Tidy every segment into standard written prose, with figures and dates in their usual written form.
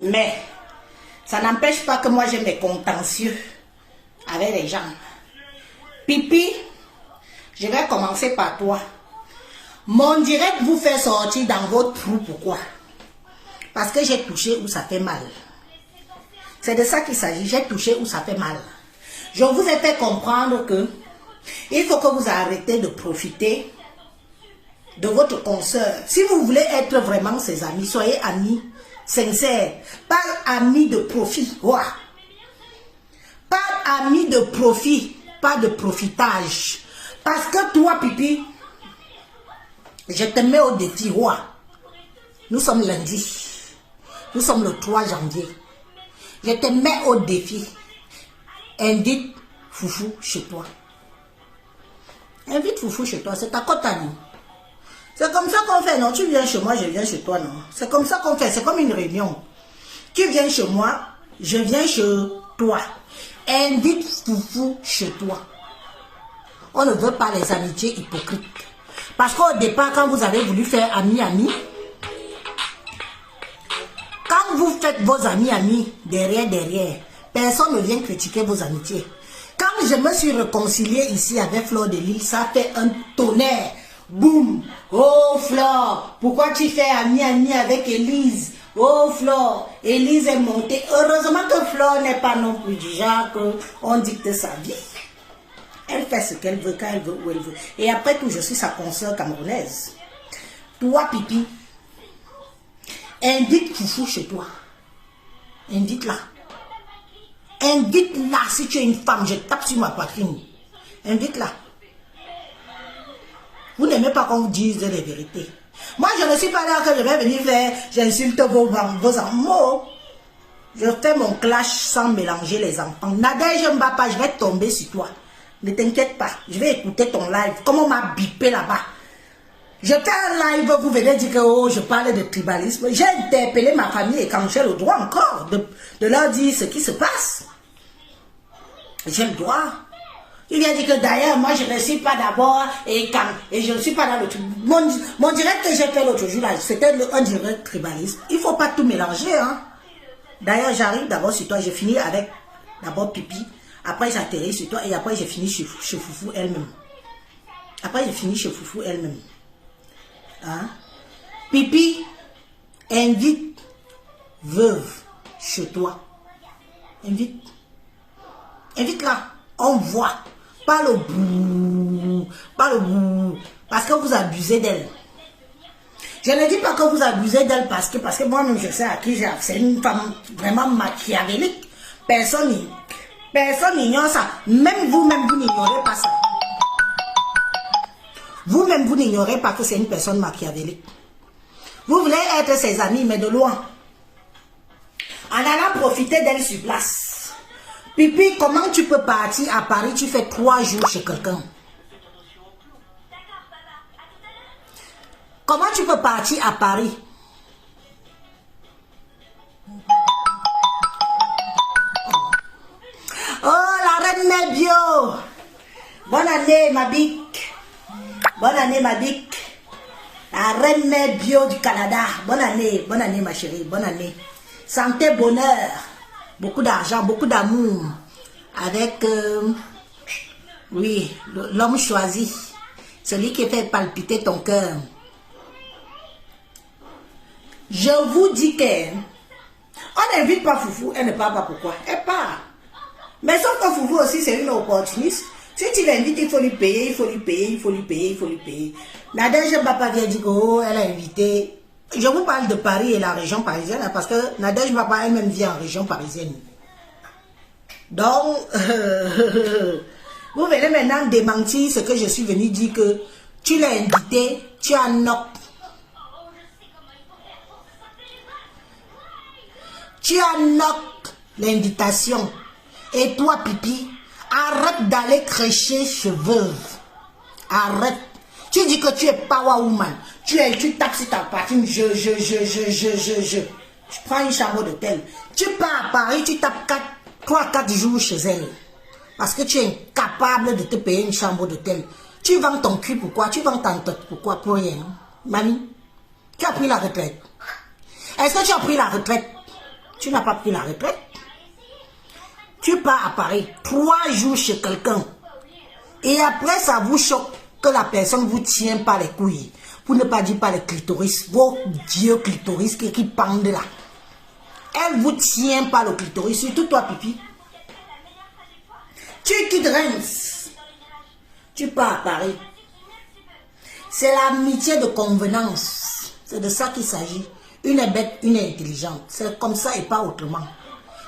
Mais ça n'empêche pas que moi j'ai mes contentieux avec les gens. Pipi, je vais commencer par toi. Mon direct vous fait sortir dans votre trou. Pourquoi? Parce que j'ai touché où ça fait mal. C'est de ça qu'il s'agit. J'ai touché où ça fait mal. Je vous ai fait comprendre que il faut que vous arrêtez de profiter de votre consoeur. Si vous voulez être vraiment ses amis, soyez amis sincères. Pas amis de profit. Ouais. Pas amis de profit. Pas de profitage. Parce que toi, Pipi, je te mets au défi, roi. Nous sommes lundi. Nous sommes le 3 janvier. Je te mets au défi. Invite Foufou chez toi. Invite Foufou chez toi. C'est ta cote à nous. C'est comme ça qu'on fait, non? Tu viens chez moi, je viens chez toi, non? C'est comme ça qu'on fait. C'est comme une réunion. Tu viens chez moi, je viens chez toi. Invite Foufou chez toi. On ne veut pas les amitiés hypocrites. Parce qu'au départ, quand vous avez voulu faire ami-ami, quand vous faites vos amis-amis derrière, personne ne vient critiquer vos amitiés. Quand je me suis réconcilié ici avec Fleur de Lille, ça fait un tonnerre. Boum! Oh Fleur, pourquoi tu fais ami-ami avec Élise? Oh Fleur, Élise est montée. Heureusement que Fleur n'est pas non plus du genre qu'on dicte sa vie. Elle fait ce qu'elle veut, quand elle veut, où elle veut. Et après tout, je suis sa consoeur camerounaise. Toi, Pipi, invite Foufou chez toi. Invite-la. Invite-la. Si tu es une femme, je tape sur ma poitrine. Invite-la. Vous n'aimez pas qu'on vous dise les vérités. Moi, je ne suis pas là que je vais venir faire, j'insulte vos enfants. Je fais mon clash sans mélanger les enfants. Nadège Mbapa, je vais tomber sur toi. Ne t'inquiète pas, je vais écouter ton live. Comme on m'a bipé là-bas. Je fais un live, vous venez dire que oh, je parle de tribalisme. J'ai interpellé ma famille et quand j'ai le droit encore de leur dire ce qui se passe. J'ai le droit. Il vient dire que d'ailleurs, moi je ne suis pas d'abord et je ne suis pas dans le truc. Mon direct que j'ai fait l'autre jour là, c'était un direct tribalisme. Il ne faut pas tout mélanger. Hein. D'ailleurs, j'arrive d'abord sur toi, j'ai fini avec d'abord Pipi. Après, j'atterris sur toi et après, j'ai fini chez Foufou elle-même. Après, j'ai fini chez Foufou elle-même. Hein? Pipi, invite veuve chez toi. Invite. Invite-la. On voit. Pas le bout. Pas le bout. Parce que vous abusez d'elle. Je ne dis pas que vous abusez d'elle parce que moi-même, je sais à qui j'ai. C'est une femme vraiment machiavélique. Personne n'ignore ça. Même vous-même, vous n'ignorez pas ça. Vous-même, vous n'ignorez pas que c'est une personne machiavélique. Vous voulez être ses amis, mais de loin. En allant profiter d'elle sur place. Pipi, comment tu peux partir à Paris? Tu fais 3 jours chez quelqu'un. Comment tu peux partir à Paris? Oh, la reine mère bio. Bonne année, ma bique. Bonne année, ma bique. La reine mère bio du Canada. Bonne année, ma chérie. Bonne année. Santé, bonheur. Beaucoup d'argent, beaucoup d'amour. Avec, oui, l'homme choisi. Celui qui fait palpiter ton cœur. Je vous dis que on n'invite pas Foufou, elle ne parle pas pourquoi. Elle part. Mais sauf que Foufou aussi, c'est une opportuniste. Si tu l'invites, il faut lui payer, il faut lui payer, il faut lui payer, il faut lui payer. Nadège Mbapa vient dire que oh, elle a invité. Je vous parle de Paris et la région parisienne parce que Nadège Mbapa elle-même vient en région parisienne. Donc, vous venez maintenant démentir ce que je suis venu dire que tu l'as invité, tu as knock. Tu as knock l'invitation. Et toi, Pipi, arrête d'aller crécher chez veuve. Arrête. Tu dis que tu es power woman. Tu tapes sur ta patine. Je. Tu prends une chambre d'hôtel. Tu pars à Paris, tu tapes 3-4 jours chez elle. Parce que tu es incapable de te payer une chambre d'hôtel. Tu vends ton cul pourquoi? Tu vends ta tête pourquoi? Pour rien. Mamie, tu as pris la retraite. Est-ce que tu as pris la retraite? Tu n'as pas pris la retraite. Tu pars à Paris 3 jours chez quelqu'un. Et après, ça vous choque que la personne vous tient par les couilles. Pour ne pas dire par les clitoris. Vos dieux clitoris qui pendent là. Elle vous tient par le clitoris. Surtout toi, pipi. Tu quittes Reims. Tu pars à Paris. C'est l'amitié de convenance. C'est de ça qu'il s'agit. Une est bête, une est intelligente. C'est comme ça et pas autrement.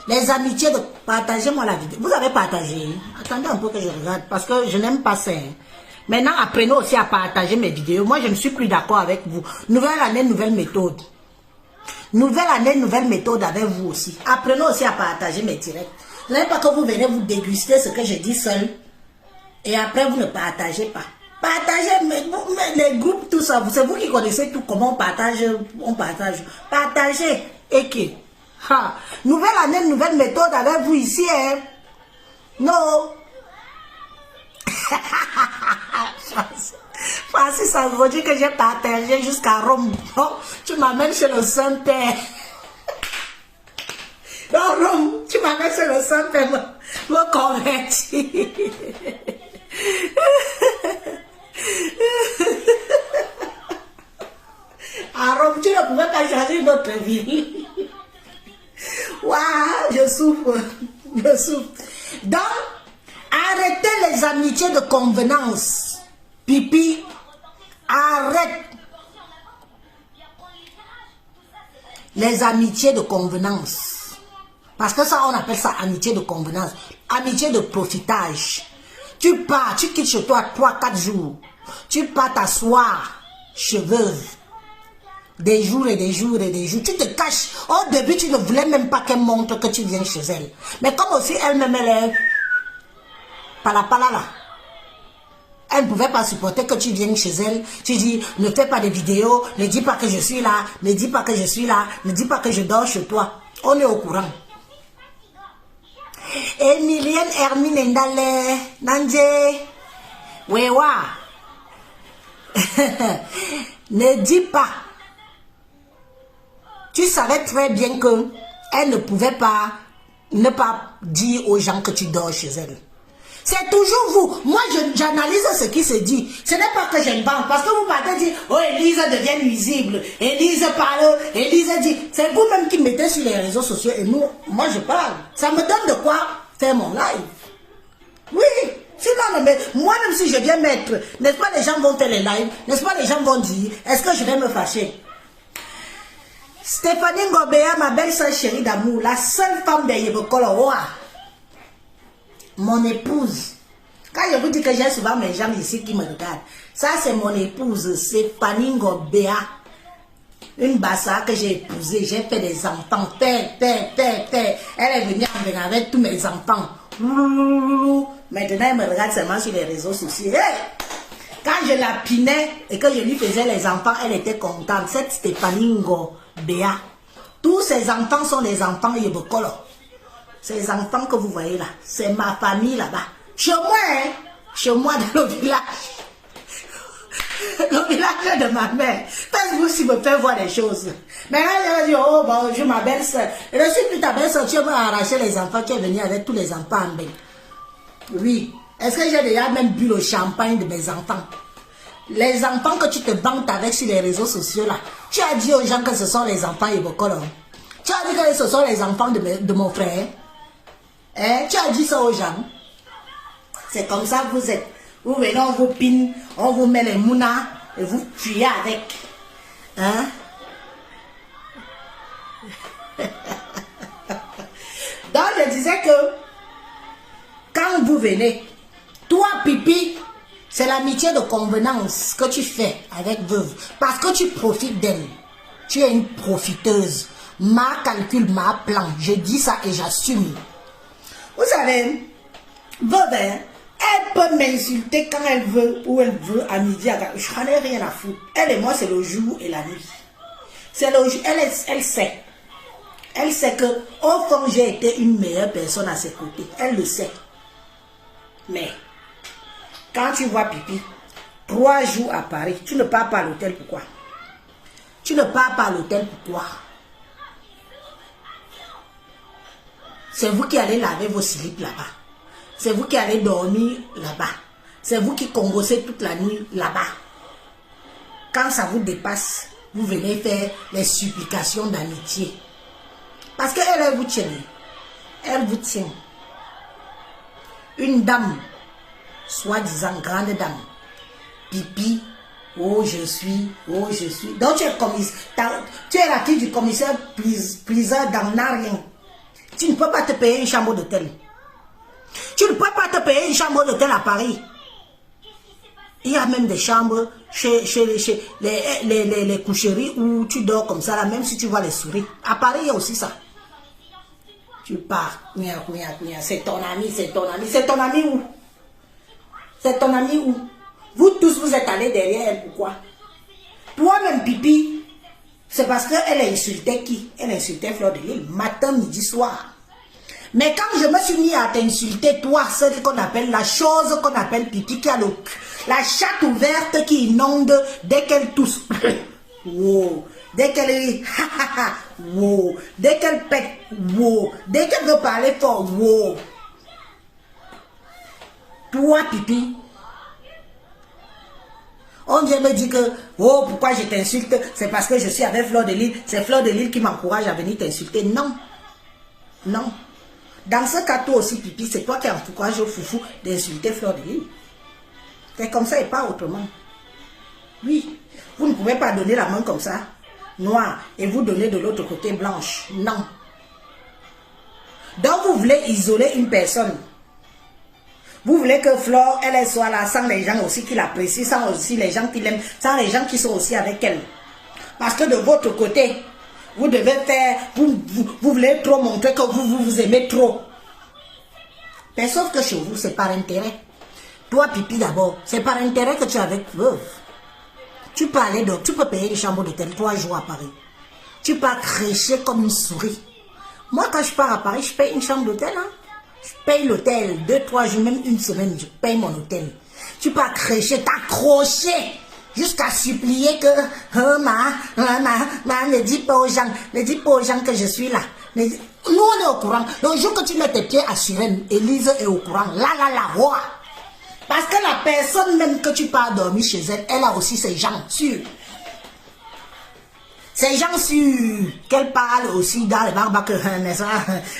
Les amitiés de... Partagez-moi la vidéo. Vous avez partagé. Attendez un peu que je regarde. Parce que je n'aime pas ça. Maintenant, apprenez aussi à partager mes vidéos. Moi, je ne suis plus d'accord avec vous. Nouvelle année, nouvelle méthode. Nouvelle année, nouvelle méthode avec vous aussi. Apprenez aussi à partager mes directs. Ce n'est pas que vous venez vous déguster ce que je dis seul. Et après, vous ne partagez pas. Partagez les groupes, tout ça. C'est vous qui connaissez tout, comment on partage. Partagez. Et qui? Nouvelle année, nouvelle méthode avec vous ici. Hein? Non. Francis a dit que j'ai partagé jusqu'à Rome. Oh, tu m'amènes chez le Saint-Père. Non, Rome, tu m'amènes chez le Saint-Père. Me convertir. À Rome, tu ne pouvais pas changer notre vie. Waouh, je souffre. Je souffre. Donc, arrêtez les amitiés de convenance. Pipi, arrête. Les amitiés de convenance. Parce que ça, on appelle ça amitié de convenance. Amitié de profitage. Tu pars, tu quittes chez toi 3-4 jours. Tu pars t'asseoir chez veuve. Des jours et des jours et des jours. Tu te caches. Au début, tu ne voulais même pas qu'elle montre que tu viens chez elle. Mais comme aussi elle-même, elle est... Pala là. Elle ne pouvait pas supporter que tu viennes chez elle. Tu dis, ne fais pas de vidéos. Ne dis pas que je suis là. Ne dis pas que je suis là. Ne dis pas que je dors chez toi. On est au courant. Emilienne Hermine Ndale. Nanje. Wewa. Ne dis pas. Tu savais très bien que elle ne pouvait pas ne pas dire aux gens que tu dors chez elle. C'est toujours vous. Moi, j'analyse ce qui se dit. Ce n'est pas que je ne parle. Parce que vous partez dire, oh, Élise devient nuisible. Élise parle. Élise dit. C'est vous-même qui mettez sur les réseaux sociaux. Et nous, moi, je parle. Ça me donne de quoi faire mon live. Oui. Sinon, moi-même, si je viens mettre, n'est-ce pas, les gens vont faire les lives. N'est-ce pas, les gens vont dire, est-ce que je vais me fâcher? Stéphanie Ngobea, ma belle-sœur chérie d'amour, la seule femme de Yebokolo, mon épouse. Quand je vous dis que j'ai souvent mes gens ici qui me regardent, ça c'est mon épouse, Stéphanie Ngobea. Une bassa que j'ai épousée, j'ai fait des enfants, père. Elle est venue avec tous mes enfants. Maintenant, elle me regarde seulement sur les réseaux sociaux. Hey! Quand je la pinais et que je lui faisais les enfants, elle était contente. Cette Stéphanie Ngobea. Tous ces enfants sont des enfants Yebokolo. Ces enfants que vous voyez là, c'est ma famille là-bas. Chez moi, hein? Chez moi dans le village. Le village de ma mère. Parce que vous aussi me faites voir des choses. Mais là, je dis, oh bonjour ma belle-soeur. Je suis plus ta belle-soeur, tu vas arracher les enfants qui est venu avec tous les enfants en bain. Oui. Est-ce que j'ai déjà même bu le champagne de mes enfants? Les enfants que tu te vantes avec sur les réseaux sociaux là, tu as dit aux gens que ce sont les enfants Yebokolo. Tu as dit que ce sont les enfants de mon frère. Hein? Tu as dit ça aux gens. C'est comme ça que vous êtes. Vous venez, on vous pine, on vous met les mounas et vous fuyez avec. Hein? Donc je disais que quand vous venez, toi Pipi, c'est l'amitié de convenance que tu fais avec veuve. Parce que tu profites d'elle. Tu es une profiteuse. Ma calcul, ma plan. Je dis ça et j'assume. Vous savez, veuve, elle peut m'insulter quand elle veut, ou elle veut à midi. Je n'en ai rien à foutre. Elle et moi, c'est le jour et la nuit. C'est le jour. Elle sait. Elle sait que, au fond, j'ai été une meilleure personne à ses côtés. Elle le sait. Mais, quand tu vois Pipi, 3 jours à Paris, tu ne pars pas à l'hôtel, pourquoi? Tu ne pars pas à l'hôtel, pourquoi? C'est vous qui allez laver vos slips là-bas. C'est vous qui allez dormir là-bas. C'est vous qui congossez toute la nuit là-bas. Quand ça vous dépasse, vous venez faire les supplications d'amitié. Parce qu'elle, elle vous tient. Elle vous tient. Une dame, soi-disant grande dame, pipi, oh je suis. Donc tu es la fille du commissaire priseur dans n'a rien. Tu ne peux pas te payer une chambre d'hôtel. Tu ne peux pas te payer une chambre d'hôtel à Paris. Il y a même des chambres chez les coucheries où tu dors comme ça, là, même si tu vois les souris. À Paris, il y a aussi ça. Tu pars. C'est ton ami, c'est ton ami. C'est ton ami où? C'est ton ami où? Vous tous, vous êtes allés derrière elle, pourquoi? Toi-même, Pipi, c'est parce qu'elle insultait qui? Elle insultait Fleur de Lys, matin, midi, soir. Mais quand je me suis mis à t'insulter, toi, celle qu'on appelle la chose qu'on appelle Pipi, qui a la chatte ouverte qui inonde dès qu'elle tousse. Wow. Dès qu'elle rit, wow. Dès qu'elle pète, wow. Dès qu'elle veut parler fort, wow. Toi, Pipi, on vient me dire que, oh, pourquoi je t'insulte? C'est parce que je suis avec Fleur de Lys. C'est Fleur de Lys qui m'encourage à venir t'insulter. Non. Non. Dans ce cas, toi aussi, Pipi, c'est toi qui encourage au foufou d'insulter Fleur de Lys. C'est comme ça et pas autrement. Oui. Vous ne pouvez pas donner la main comme ça, noire, et vous donner de l'autre côté blanche. Non. Donc, vous voulez isoler une personne. Vous voulez que Flore, elle soit là sans les gens aussi qui l'apprécient, sans aussi les gens qui l'aiment, sans les gens qui sont aussi avec elle. Parce que de votre côté, vous devez faire, vous voulez trop montrer que vous aimez trop. Mais sauf que chez vous, c'est par intérêt. Toi, Pipi, d'abord, c'est par intérêt que tu es avec veuve. Tu peux aller donc, tu peux payer une chambre d'hôtel 3 jours à Paris. Tu peux crécher comme une souris. Moi, quand je pars à Paris, je paye une chambre d'hôtel, hein. Je paye l'hôtel, 2-3 jours, même une semaine, je paye mon hôtel. Tu peux accrocher, t'accrocher, jusqu'à supplier que, ne dis pas aux gens que je suis là. Nous, on est au courant. Le jour que tu mets tes pieds à Suresnes, Élise est au courant. Là, roi. Parce que la personne même que tu pars dormir chez elle, elle a aussi ses gens sûrs. Ces gens sûrs qu'elle parle aussi dans les barbes que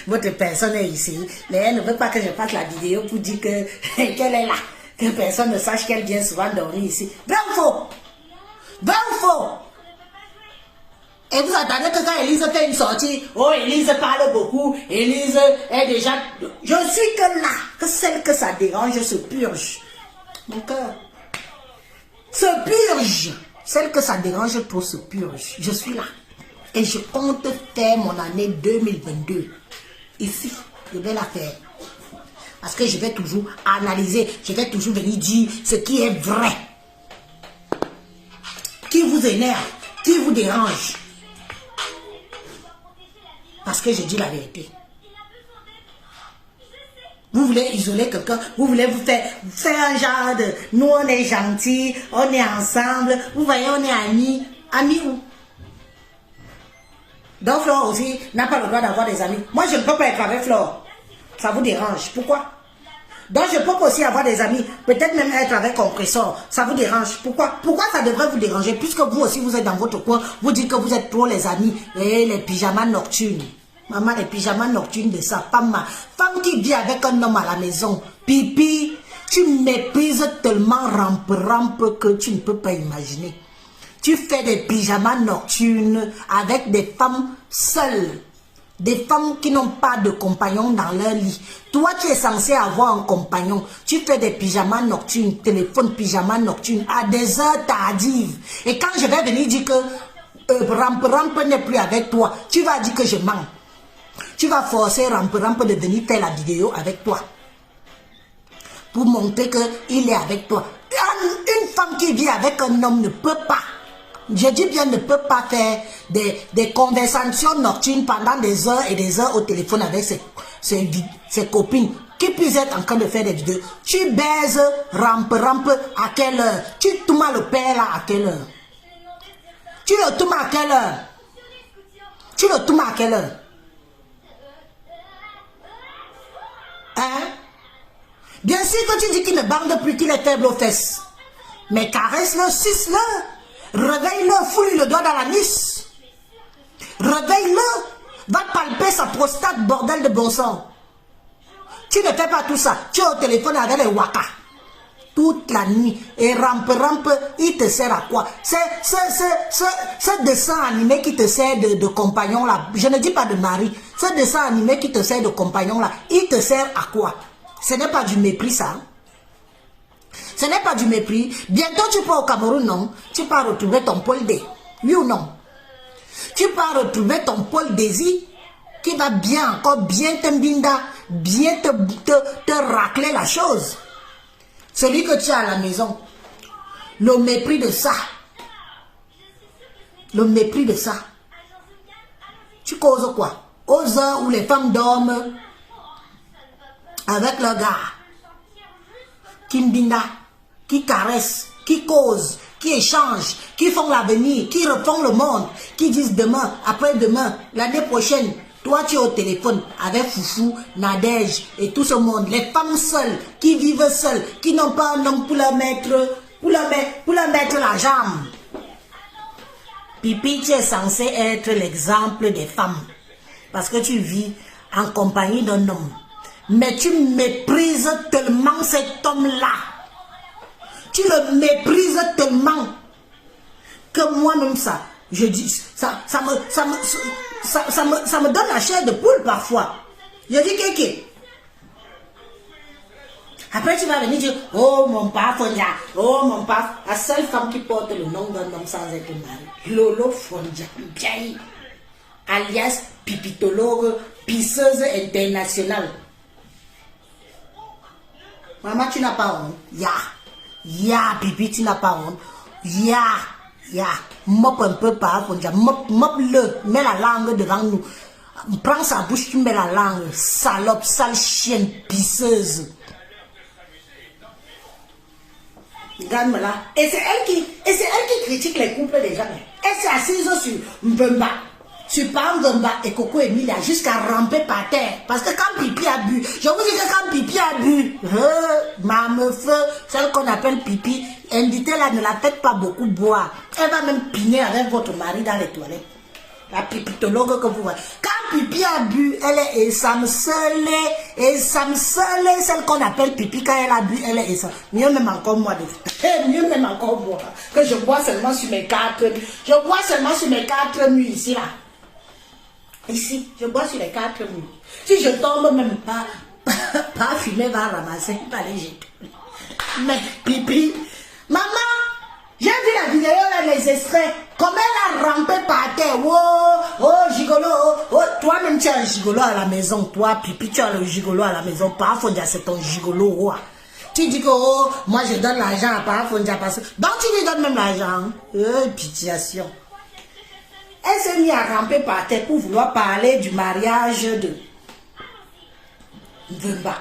votre personne est ici. Mais elle ne veut pas que je fasse la vidéo pour dire qu'elle est là. Que personne ne sache qu'elle vient souvent dormir ici. Vrai ou faux? Vrai ou faux? Et vous attendez que quand Élise fait une sortie, oh Élise parle beaucoup, Élise est déjà... Je suis que là, que celle que ça dérange se purge. Mon cœur se purge. Celle que ça dérange trop se purge. Je suis là. Et je compte faire mon année 2022. Ici, je vais la faire. Parce que je vais toujours analyser. Je vais toujours venir dire ce qui est vrai. Qui vous énerve. Qui vous dérange. Parce que je dis la vérité. Vous voulez isoler quelqu'un, vous voulez vous faire un genre de... Nous, on est gentils, on est ensemble. Vous voyez, on est amis. Amis où? Donc, Flore aussi n'a pas le droit d'avoir des amis. Moi, je ne peux pas être avec Flore. Ça vous dérange. Pourquoi? Donc, je peux aussi avoir des amis. Peut-être même être avec Compressor. Ça vous dérange. Pourquoi? Pourquoi ça devrait vous déranger? Puisque vous aussi, vous êtes dans votre coin. Vous dites que vous êtes trop les amis. Et les pyjamas nocturnes. Maman, les pyjamas nocturnes de sa femme. Femme qui vit avec un homme à la maison. Pipi, tu méprises tellement rampe que tu ne peux pas imaginer. Tu fais des pyjamas nocturnes avec des femmes seules. Des femmes qui n'ont pas de compagnon dans leur lit. Toi, tu es censé avoir un compagnon. Tu fais des pyjamas nocturnes, téléphone pyjama nocturne à des heures tardives. Et quand je vais venir dire que rampe n'est plus avec toi, tu vas dire que je mens. Tu vas forcer rampe de venir faire la vidéo avec toi. Pour montrer qu'il est avec toi. Une femme qui vit avec un homme ne peut pas. Je dis bien ne peut pas faire des conversations nocturnes pendant des heures et des heures au téléphone avec ses copines. Qui puisse être en train de faire des vidéos. Tu baises rampe à quelle heure? Tu tournes le père là à quelle heure? Tu le tournes à quelle heure? Tu le tournes à quelle heure? Bien sûr que tu dis qu'il ne bande plus, qu'il est faible aux fesses. Mais caresse-le, suce-le, réveille-le, foule le doigt dans la niche. Réveille-le, va palper sa prostate, bordel de bon sang. Tu ne fais pas tout ça, tu es au téléphone avec les waka. Toute la nuit, et rampe, il te sert à quoi? Ce dessin animé qui te sert de compagnon là, je ne dis pas de mari, ce dessin animé qui te sert de compagnon là, il te sert à quoi? Ce n'est pas du mépris ça. Ce n'est pas du mépris. Bientôt tu pars au Cameroun, non? Tu pars retrouver ton Paul D. Oui ou non? Tu pars retrouver ton Paul Désir qui va bien, encore bien te binda, bien te racler la chose. Celui que tu as à la maison. Le mépris de ça. Le mépris de ça. Tu causes quoi? Aux heures où les femmes dorment avec leur gars. Qui mbinda, qui caressent, qui causent, qui échangent, qui font l'avenir, qui refont le monde, qui disent demain, après-demain, l'année prochaine. Toi, tu es au téléphone avec Foufou, Nadège et tout ce monde. Les femmes seules, qui vivent seules, qui n'ont pas un homme pour leur mettre la jambe. Pipi, tu es censé être l'exemple des femmes. Parce que tu vis en compagnie d'un homme. Mais tu méprises tellement cet homme-là. Tu le méprises tellement que moi-même ça, je dis, ça me donne la chair de poule parfois. Je dis kéké. Après tu vas venir dire, oh mon père Fondia, oh mon père, la seule femme qui porte le nom d'un homme sans être marié, Lolo Fondia, alias pipitologue, pisseuse internationale. Maman, tu n'as pas honte. Ya, pipi, tu n'as pas honte. Ya. Mop un peu par Fondia. Mop le. Mets la langue devant nous. Prends sa bouche, tu mets la langue. Salope, sale chienne, pisseuse. Regarde-moi là. Et c'est elle qui critique les couples des gens. Elle s'est assise sur Mbemba. Sur Mbemba et Coco Emilia jusqu'à ramper par terre. Parce que quand Pipi a bu, je vous dis que quand Pipi a bu, ma meuf, celle qu'on appelle Pipi, invitez-la, ne la faites pas beaucoup boire. Elle va même piner avec votre mari dans les toilettes. La pipitologue que vous voyez. Quand Pipi a bu, elle est essamcelée, celle qu'on appelle Pipi, quand elle a bu, elle est essamcelée. Mieux même encore moi, mieux même encore moi, que je bois seulement sur mes 4 nuits. Je bois seulement sur mes 4 nuits ici, là. Ici, je bois sur les 4 nuits. Si je tombe même pas fumer, va ramasser, va aller jeter. Mais Pipi, maman, j'ai vu la vidéo, là, les extraits. Comment elle a rampé par terre. Oh, gigolo. Oh, toi-même, tu as un gigolo à la maison. Toi, Pipi, tu as le gigolo à la maison. Parafondia, c'est ton gigolo. Oh. Tu dis que, oh, moi, je donne l'argent à Parafondia. Donc, tu lui donnes même l'argent. Pitiation. Elle s'est mise à ramper par terre pour vouloir parler du mariage de Mbemba.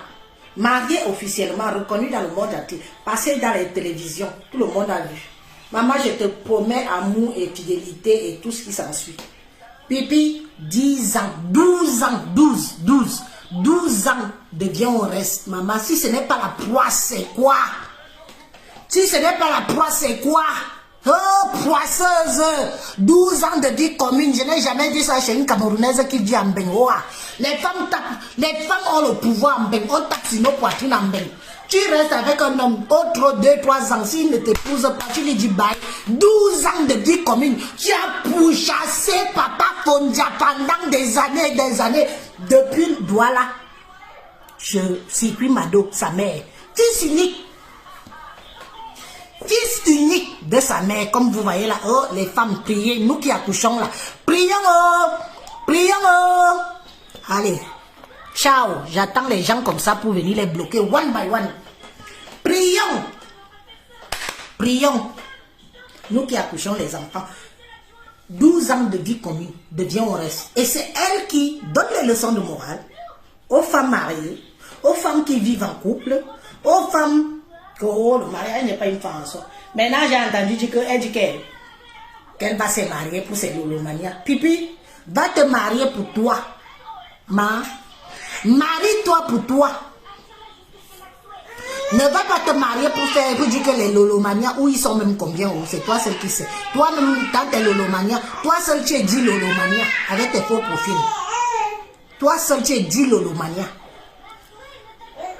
Marié officiellement, reconnu dans le monde entier. Passé dans les télévisions. Tout le monde a vu. Maman, je te promets amour et fidélité et tout ce qui s'ensuit. Pipi, 10 ans, 12 ans, 12 ans devient au reste. Maman, si ce n'est pas la poisse, c'est quoi? Si ce n'est pas la poisse, c'est quoi? Oh, poisseuse! 12 ans de vie commune, je n'ai jamais vu ça chez une Camerounaise qui dit en bengoa. Les femmes ont le pouvoir en beng, on tape sur nos poitrines en beng. Tu restes avec un homme, autre 2-3 ans, s'il ne t'épouse pas, tu lui dis bye. 12 ans de vie commune, tu as pourchassé Papa Fondia pendant des années et des années. Depuis Douala, je suis Mado, sa mère. Fils unique de sa mère, comme vous voyez là. Oh, les femmes, priez, nous qui accouchons là. Prions, oh. Allez. Ciao, j'attends les gens comme ça pour venir les bloquer one by one. Prions. Nous qui accouchons les enfants. 12 ans de vie commune devient au reste. Et c'est elle qui donne les leçons de morale aux femmes mariées, aux femmes qui vivent en couple, aux femmes que oh, le mariage n'est pas une fin en soi. Maintenant, j'ai entendu dire qu'elle va se marier pour ses lolomanias. Pipi, va te marier pour toi. Marie-toi pour toi. Ne va pas te marier pour dire que les lolomanias, où ils sont même combien, c'est toi seul qui sais. Toi-même, quand t'es lolomania, toi seul tu es dit lolomania avec tes faux profils. Toi seul tu es dit lolomania.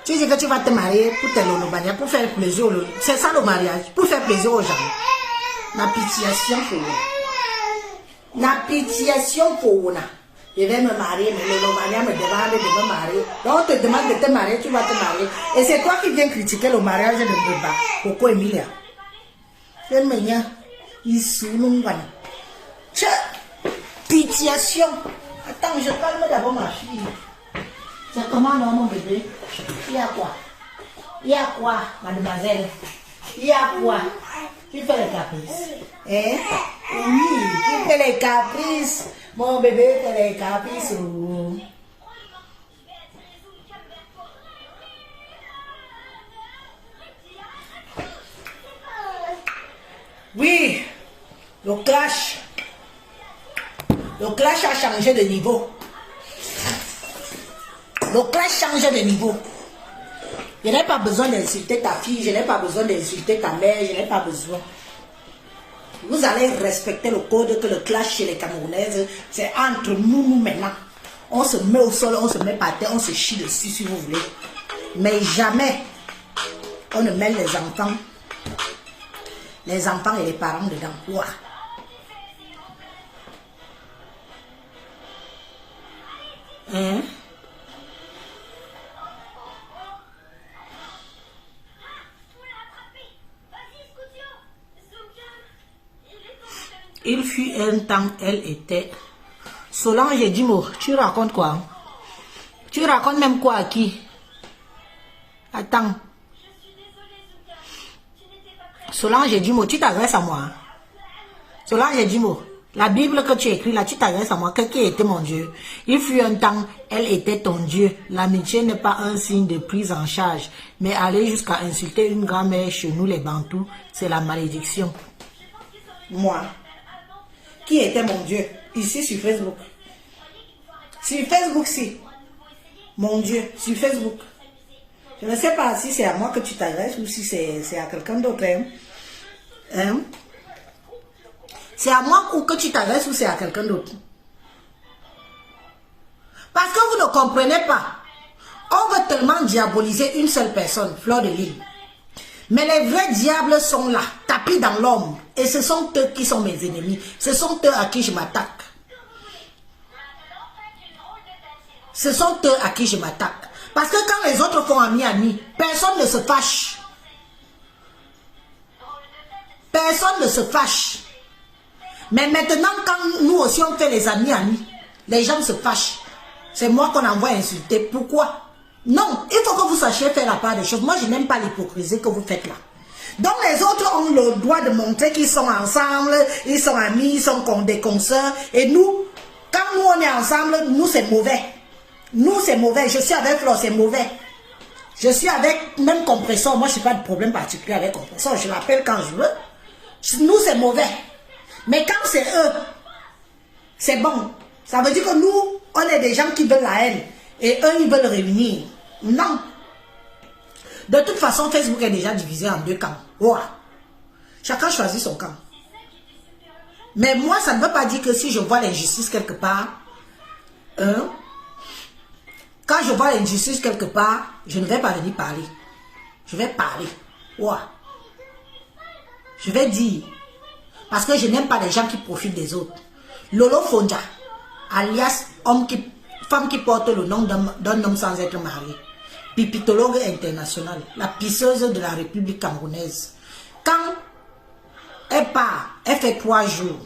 Tu dis que tu vas te marier pour tes lolomania, pour faire plaisir aux lolomanias. C'est ça le mariage, pour faire plaisir aux gens. La pitiation pour vous. La pitiation pour vous. Je vais me marier, mais le Lomania me demande de me marier. Donc on te demande de te marier, tu vas te marier. Et c'est toi qui viens critiquer le mariage de Beba. Pourquoi Emilia? C'est mignon. Il souffle. Pitiation. Attends, je calme d'abord ma fille. C'est comment non mon bébé? Il y a quoi? Il y a quoi, mademoiselle? Il y a quoi? Tu fais les caprices. Hein? Oui, tu fais les caprices. Mon bébé fait les caprices. Oui, le clash. Le clash a changé de niveau. Le clash change de niveau. Je n'ai pas besoin d'insulter ta fille, je n'ai pas besoin d'insulter ta mère, je n'ai pas besoin. Vous allez respecter le code que le clash chez les Camerounaises, c'est entre nous maintenant. On se met au sol, on se met par terre, on se chie dessus si vous voulez. Mais jamais on ne met les enfants et les parents dedans. Wow. Hein? Il fut un temps, elle était... Solange et Dimo, tu racontes quoi? Tu racontes même quoi à qui? Attends. Solange et Dimo, tu t'adresses à moi. Solange et Dimo, la Bible que tu écris là, tu t'adresses à moi. Qui était mon Dieu? Il fut un temps, elle était ton Dieu. L'amitié n'est pas un signe de prise en charge, mais aller jusqu'à insulter une grand-mère chez nous les Bantous, c'est la malédiction. Moi? Qui était mon Dieu? Ici sur Facebook. Sur Facebook, si. Mon Dieu, sur Facebook. Je ne sais pas si c'est à moi que tu t'adresses ou si c'est à quelqu'un d'autre. Hein? C'est à moi ou que tu t'adresses ou c'est à quelqu'un d'autre. Parce que vous ne comprenez pas. On veut tellement diaboliser une seule personne, Fleur de Lys. Mais les vrais diables sont là, tapis dans l'homme. Et ce sont eux qui sont mes ennemis. Ce sont eux à qui je m'attaque. Ce sont eux à qui je m'attaque. Parce que quand les autres font ami, personne ne se fâche. Personne ne se fâche. Mais maintenant, quand nous aussi on fait les amis, les gens se fâchent. C'est moi qu'on envoie insulter. Pourquoi? Non, il faut que vous sachiez faire la part des choses. Moi, je n'aime pas l'hypocrisie que vous faites là. Donc, les autres ont le droit de montrer qu'ils sont ensemble, ils sont amis, ils sont des consoeurs. Et nous, quand nous, on est ensemble, nous, c'est mauvais. Nous, c'est mauvais. Je suis avec Flo, c'est mauvais. Je suis avec même Compresseur. Moi, je n'ai pas de problème particulier avec Compresseur. Je l'appelle quand je veux. Nous, c'est mauvais. Mais quand c'est eux, c'est bon. Ça veut dire que nous, on est des gens qui veulent la haine. Et eux, ils veulent réunir. Non. De toute façon, Facebook est déjà divisé en deux camps. Wow. Chacun choisit son camp. Mais moi, ça ne veut pas dire que si je vois l'injustice quelque part, quand je vois l'injustice quelque part, je ne vais pas venir parler. Je vais parler. Wow. Je vais dire. Parce que je n'aime pas les gens qui profitent des autres. Lolo Fonja, alias femme qui porte le nom d'un homme sans être marié. Pipitologue international, la pisseuse de la République camerounaise. Quand elle part, elle fait 3 jours.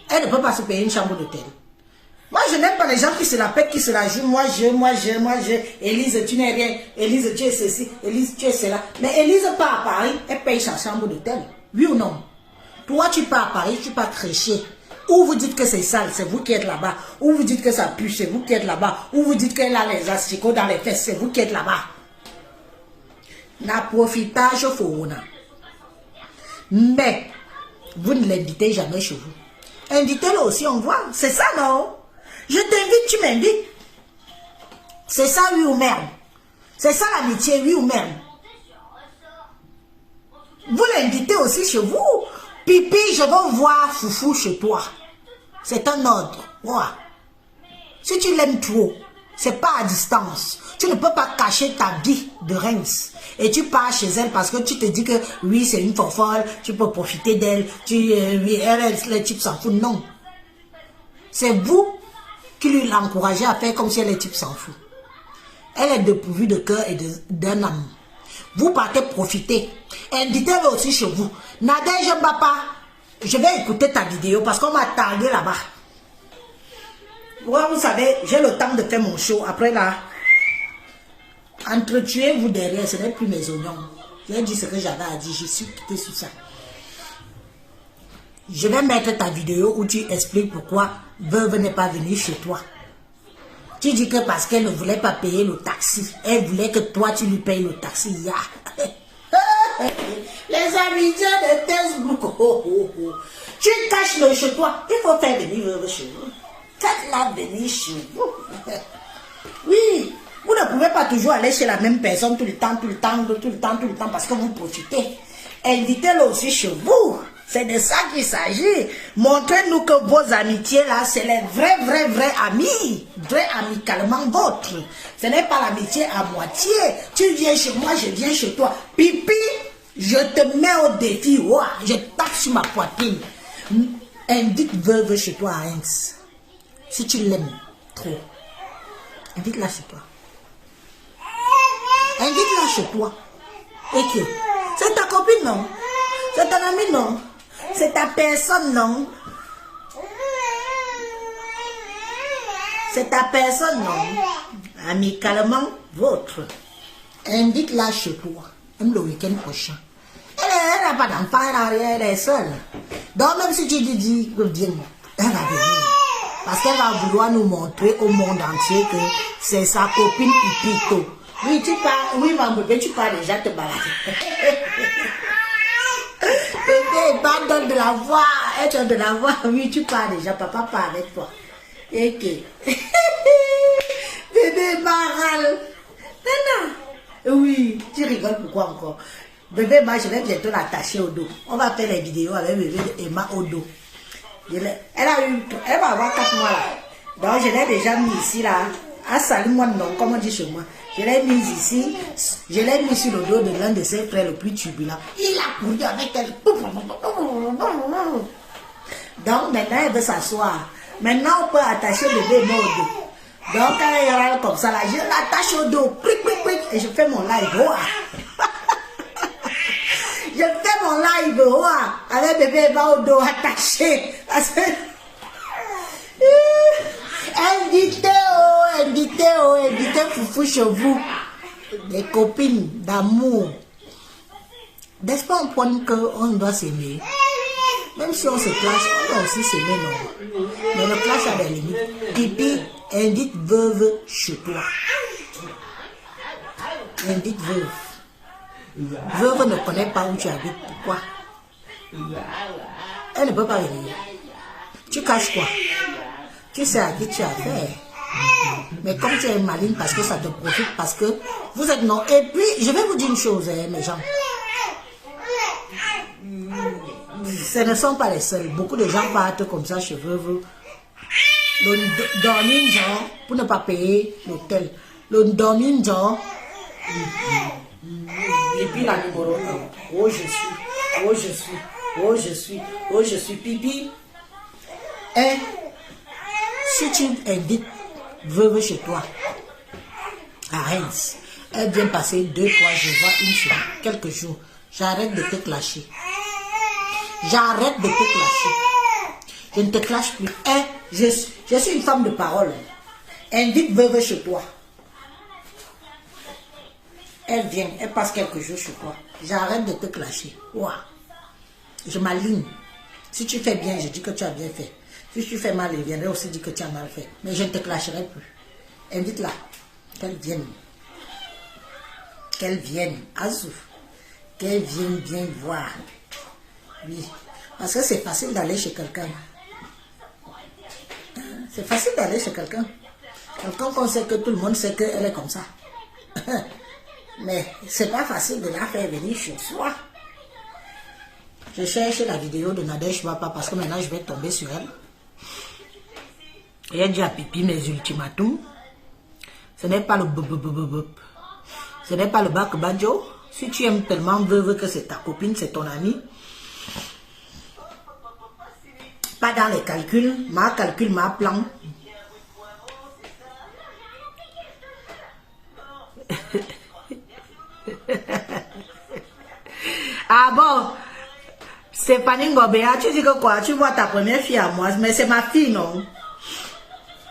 Elle ne peut pas se payer une chambre d'hôtel. Moi, je n'aime pas les gens qui se la pètent, qui se la jouent. Moi, je. Élise, tu n'es rien. Élise, tu es ceci. Élise, tu es cela. Mais Élise part à Paris, elle paye sa chambre d'hôtel. Oui ou non? Toi, tu pars à Paris, tu pars crécher. Ou vous dites que c'est sale, c'est vous qui êtes là-bas. Ou vous dites que ça pue, c'est vous qui êtes là-bas. Ou vous dites qu'elle a les asticots dans les fesses, c'est vous qui êtes là-bas. Na profitage faut. Mais, vous ne l'invitez jamais chez vous. Invitez-le aussi, on voit. C'est ça, non? Je t'invite, tu m'invites. C'est ça, oui ou merde. C'est ça l'amitié, oui ou merde. Vous l'invitez aussi chez vous. Pipi, je veux voir Foufou chez toi. C'est un ordre. Voilà. Si tu l'aimes trop, c'est pas à distance. Tu ne peux pas cacher ta vie de Reims. Et tu pars chez elle parce que tu te dis que oui, c'est une fofolle, tu peux profiter d'elle, les types s'en foutent. Non. C'est vous qui lui l'encouragez à faire comme si les types s'en foutent. Elle est dépourvue de cœur et d'un âme. Vous partez profiter. Invitez-le aussi chez vous. Nadège Mbapa, je vais écouter ta vidéo parce qu'on m'a tagué là-bas. Vous savez, j'ai le temps de faire mon show. Après là, entretuez-vous derrière, ce n'est plus mes oignons. J'ai dit ce que j'avais à dire, je suis quitté sur ça. Je vais mettre ta vidéo où tu expliques pourquoi Veuve n'est pas venue chez toi. Tu dis que parce qu'elle ne voulait pas payer le taxi. Elle voulait que toi tu lui payes le taxi. Les amitiés de Facebook. Tu caches le chez toi. Il faut faire venir Veuve chez vous. Faites-la venir chez vous. Oui, vous ne pouvez pas toujours aller chez la même personne tout le temps, parce que vous profitez. Invitez-le aussi chez vous. C'est de ça qu'il s'agit. Montrez-nous que vos amitiés là, c'est les vrais amis. Vrais amicalement vôtres. Ce n'est pas l'amitié à moitié. Tu viens chez moi, je viens chez toi. Pipi, je te mets au défi. Ouah, je tape sur ma poitrine. Invite Veuve chez toi à Reims. Si tu l'aimes trop, invite-la chez toi. Invite-la chez toi. Et que c'est ta copine, non? C'est ton ami, non? C'est ta personne, non? C'est ta personne, non? Amicalement vôtre. Invite-la chez toi. Même le week-end prochain. Elle n'a pas d'enfant, elle est seule. Donc même si tu lui dis que viens, elle va venir. Parce qu'elle va vouloir nous montrer au monde entier que c'est sa copine Pipito. Oui, tu pars, oui, ma bébé, tu pars déjà te balader. Bébé, pas donne de la voix, elle donne de la voix. Oui, tu pars déjà, papa part avec toi. Et que. Bébé Maral. Non. Oui, tu rigoles pourquoi encore? Bébé, moi, je vais bientôt l'attacher au dos. On va faire les vidéos avec bébé Emma au dos. Elle va avoir 4 mois là. Donc je l'ai déjà mis ici là. Ah salut moi non, comme on dit chez moi. Je l'ai mis ici. Je l'ai mis sur le dos de l'un de ses frères le plus turbulent. Il a couru avec elle. Donc maintenant elle veut s'asseoir. Maintenant on peut attacher le bébé au dos. Donc quand elle râle comme ça là, je l'attache au dos. Et je fais mon live. Je fais mon live avec bébé au dos attaché. Invitez Foufou chez vous. Des copines d'amour. N'est-ce pas un point qu'on doit s'aimer? Même si on se clash, on doit aussi s'aimer, non? Mais le clash a des limites. Pipi, invite Veuve chez toi. Invite Veuve. Veuve ne connaît pas où tu habites. Pourquoi? Elle ne peut pas venir. Tu caches quoi? Tu sais à qui tu as affaire. Mais comme tu es maligne parce que ça te profite, parce que vous êtes non. Et puis, je vais vous dire une chose, mes gens. Ce ne sont pas les seuls. Beaucoup de gens partent comme ça chez Veuve. Dormir genre pour ne pas payer l'hôtel. Le dormir genre. Et puis la numéro 1. Oh, je suis. Oh, je suis. Oh, je suis. Oh, je suis pipi. Et si tu invites Veuve chez toi à Reims, elle vient passer 2-3 jours, voire une semaine, quelques jours. J'arrête de te clasher. J'arrête de te clasher. Je ne te clash plus. Et je suis une femme de parole. Invite Veuve chez toi. Elle vient, elle passe quelques jours chez toi. J'arrête de te clasher. Wow. Je m'aligne. Si tu fais bien, je dis que tu as bien fait. Si tu fais mal, je viendrai aussi dire que tu as mal fait. Mais je ne te clasherai plus. Invite-la. Qu'elle vienne. Qu'elle vienne. Azouf. Qu'elle vienne bien voir. Oui. Parce que c'est facile d'aller chez quelqu'un. C'est facile d'aller chez quelqu'un. Quelqu'un qu'on sait que tout le monde sait qu'elle est comme ça. Mais c'est pas facile de la faire venir chez soi. Je cherche la vidéo de Nadège Bapa parce que maintenant je vais tomber sur elle. Et elle dit à Pipi mes ultimatums. Ce n'est pas le bop. Ce n'est pas le bac banjo. Si tu aimes tellement veuve que c'est ta copine, c'est ton ami. Pas dans les calculs. Ma calcul, ma plan. Ah bon? Stéphanie Ngobéa, tu dis que quoi? Tu vois ta première fille à moi, mais c'est ma fille, non?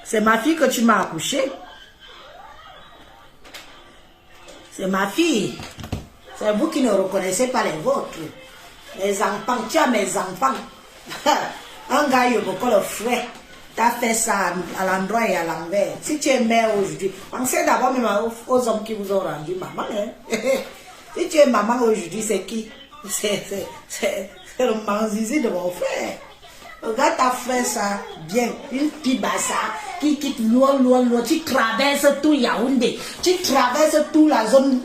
C'est ma fille que tu m'as accouchée. C'est ma fille. C'est vous qui ne reconnaissez pas les vôtres. Les enfants, tu as mes enfants. Un gars, il beaucoup le frère. Tu as fait ça à l'endroit et à l'envers. Si tu es mère aujourd'hui, pensez d'abord même aux hommes qui vous ont rendu maman. Hein? Si tu es maman aujourd'hui, c'est qui? C'est le manzizi de mon frère. Regarde, t'as fait ça bien. Une fille bassa qui quitte loin. Tu traverses tout Yaoundé. Tu traverses toute la zone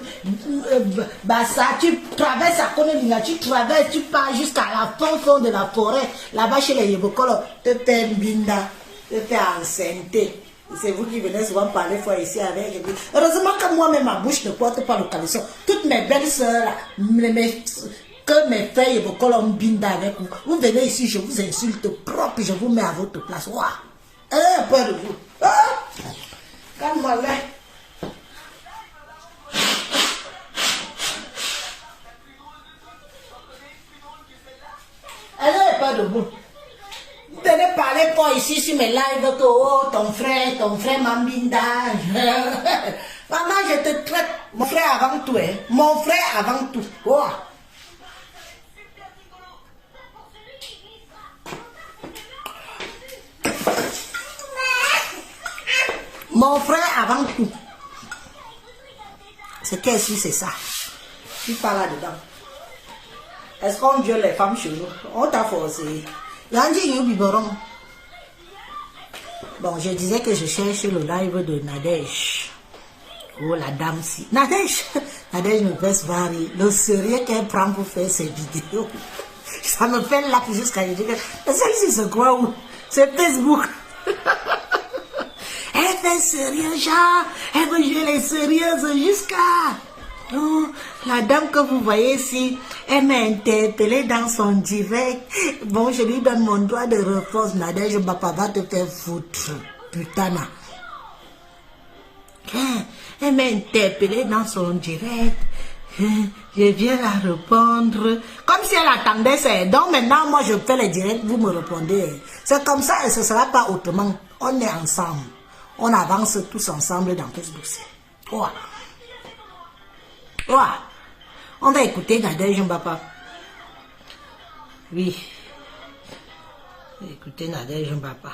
bassa. Tu traverses à Konelinga. Tu traverses, tu pars jusqu'à la fond de la forêt. Là-bas chez les Yébokolo. Te fais binda. Te fais enceinte. C'est vous qui venez souvent parler fois ici avec. Heureusement que moi-même, ma bouche ne porte pas le caleçon. Toutes mes belles soeurs, que mes frères et vos colons binda avec vous. Vous venez ici, je vous insulte propre, je vous mets à votre place. Ouah. Un peu de vous. Ah. Calme-moi là. Allez, pas de vous. Vous venez parler pas ici sur mes lives que oh, ton frère m'embinda. Maman, je te traite mon frère avant tout. Hein. Mon frère avant tout. Oh. Mon frère avant tout. C'est qu'est-ce que c'est ça? Tu parles là-dedans. Est-ce qu'on viole les femmes chez nous? On t'a forcé. Bon, je disais que je cherche le live de Nadège. Oh, la dame si. Nadège me fait varier. Le sérieux qu'elle prend pour faire ses vidéos. Ça me fait là jusqu'à dire que celle-ci c'est quoi où? C'est Facebook. Elle fait sérieux, genre. Elle veut jouer les sérieuses jusqu'à... Oh, la dame que vous voyez ici, elle m'a interpellé dans son direct. Bon, je lui donne mon doigt de reforce. Nadège Bapa va te faire foutre. Putain. Elle m'a interpellé dans son direct. Je viens la répondre. Comme si elle attendait ça. Donc maintenant, moi, je fais les directs, vous me répondez. C'est comme ça et ce ne sera pas autrement. On est ensemble. On avance tous ensemble dans Facebook. Oh. Oh. On va écouter Nadège Bapa. Oui. Écoutez Nadège Bapa.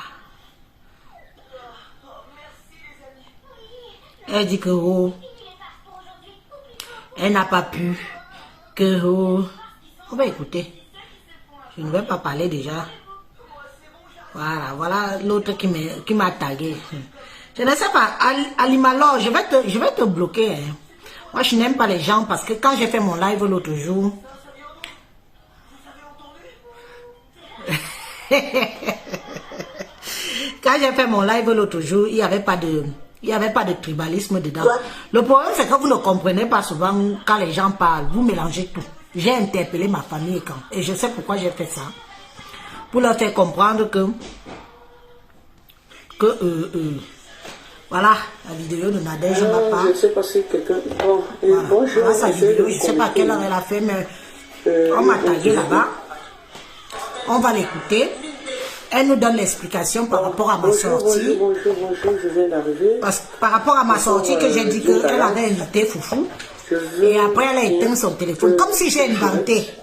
Elle dit que oh, elle n'a pas pu. Que oh. On va écouter. Je ne vais pas parler déjà. Voilà l'autre qui m'a tagué. Je ne sais pas, Alimalo, je vais te bloquer. Hein. Moi, je n'aime pas les gens parce que quand j'ai fait mon live l'autre jour, il n'y avait pas de tribalisme dedans. Le problème, c'est que vous ne comprenez pas souvent quand les gens parlent. Vous mélangez tout. J'ai interpellé ma famille et je sais pourquoi j'ai fait ça. Pour leur faire comprendre que voilà, la vidéo de Nadège Bapa. Je ne sais pas si quelqu'un... Bon, voilà. bonjour. Voilà sa vidéo, je ne sais pas à quelle heure elle a fait, mais on m'a tagué là-bas. On va l'écouter. Elle nous donne l'explication par rapport à ma sortie. Bonjour, je viens d'arriver. Par rapport à ma sortie que j'ai dit qu'elle avait invité Foufou. Et après, elle a éteint son téléphone. Comme si j'ai inventé.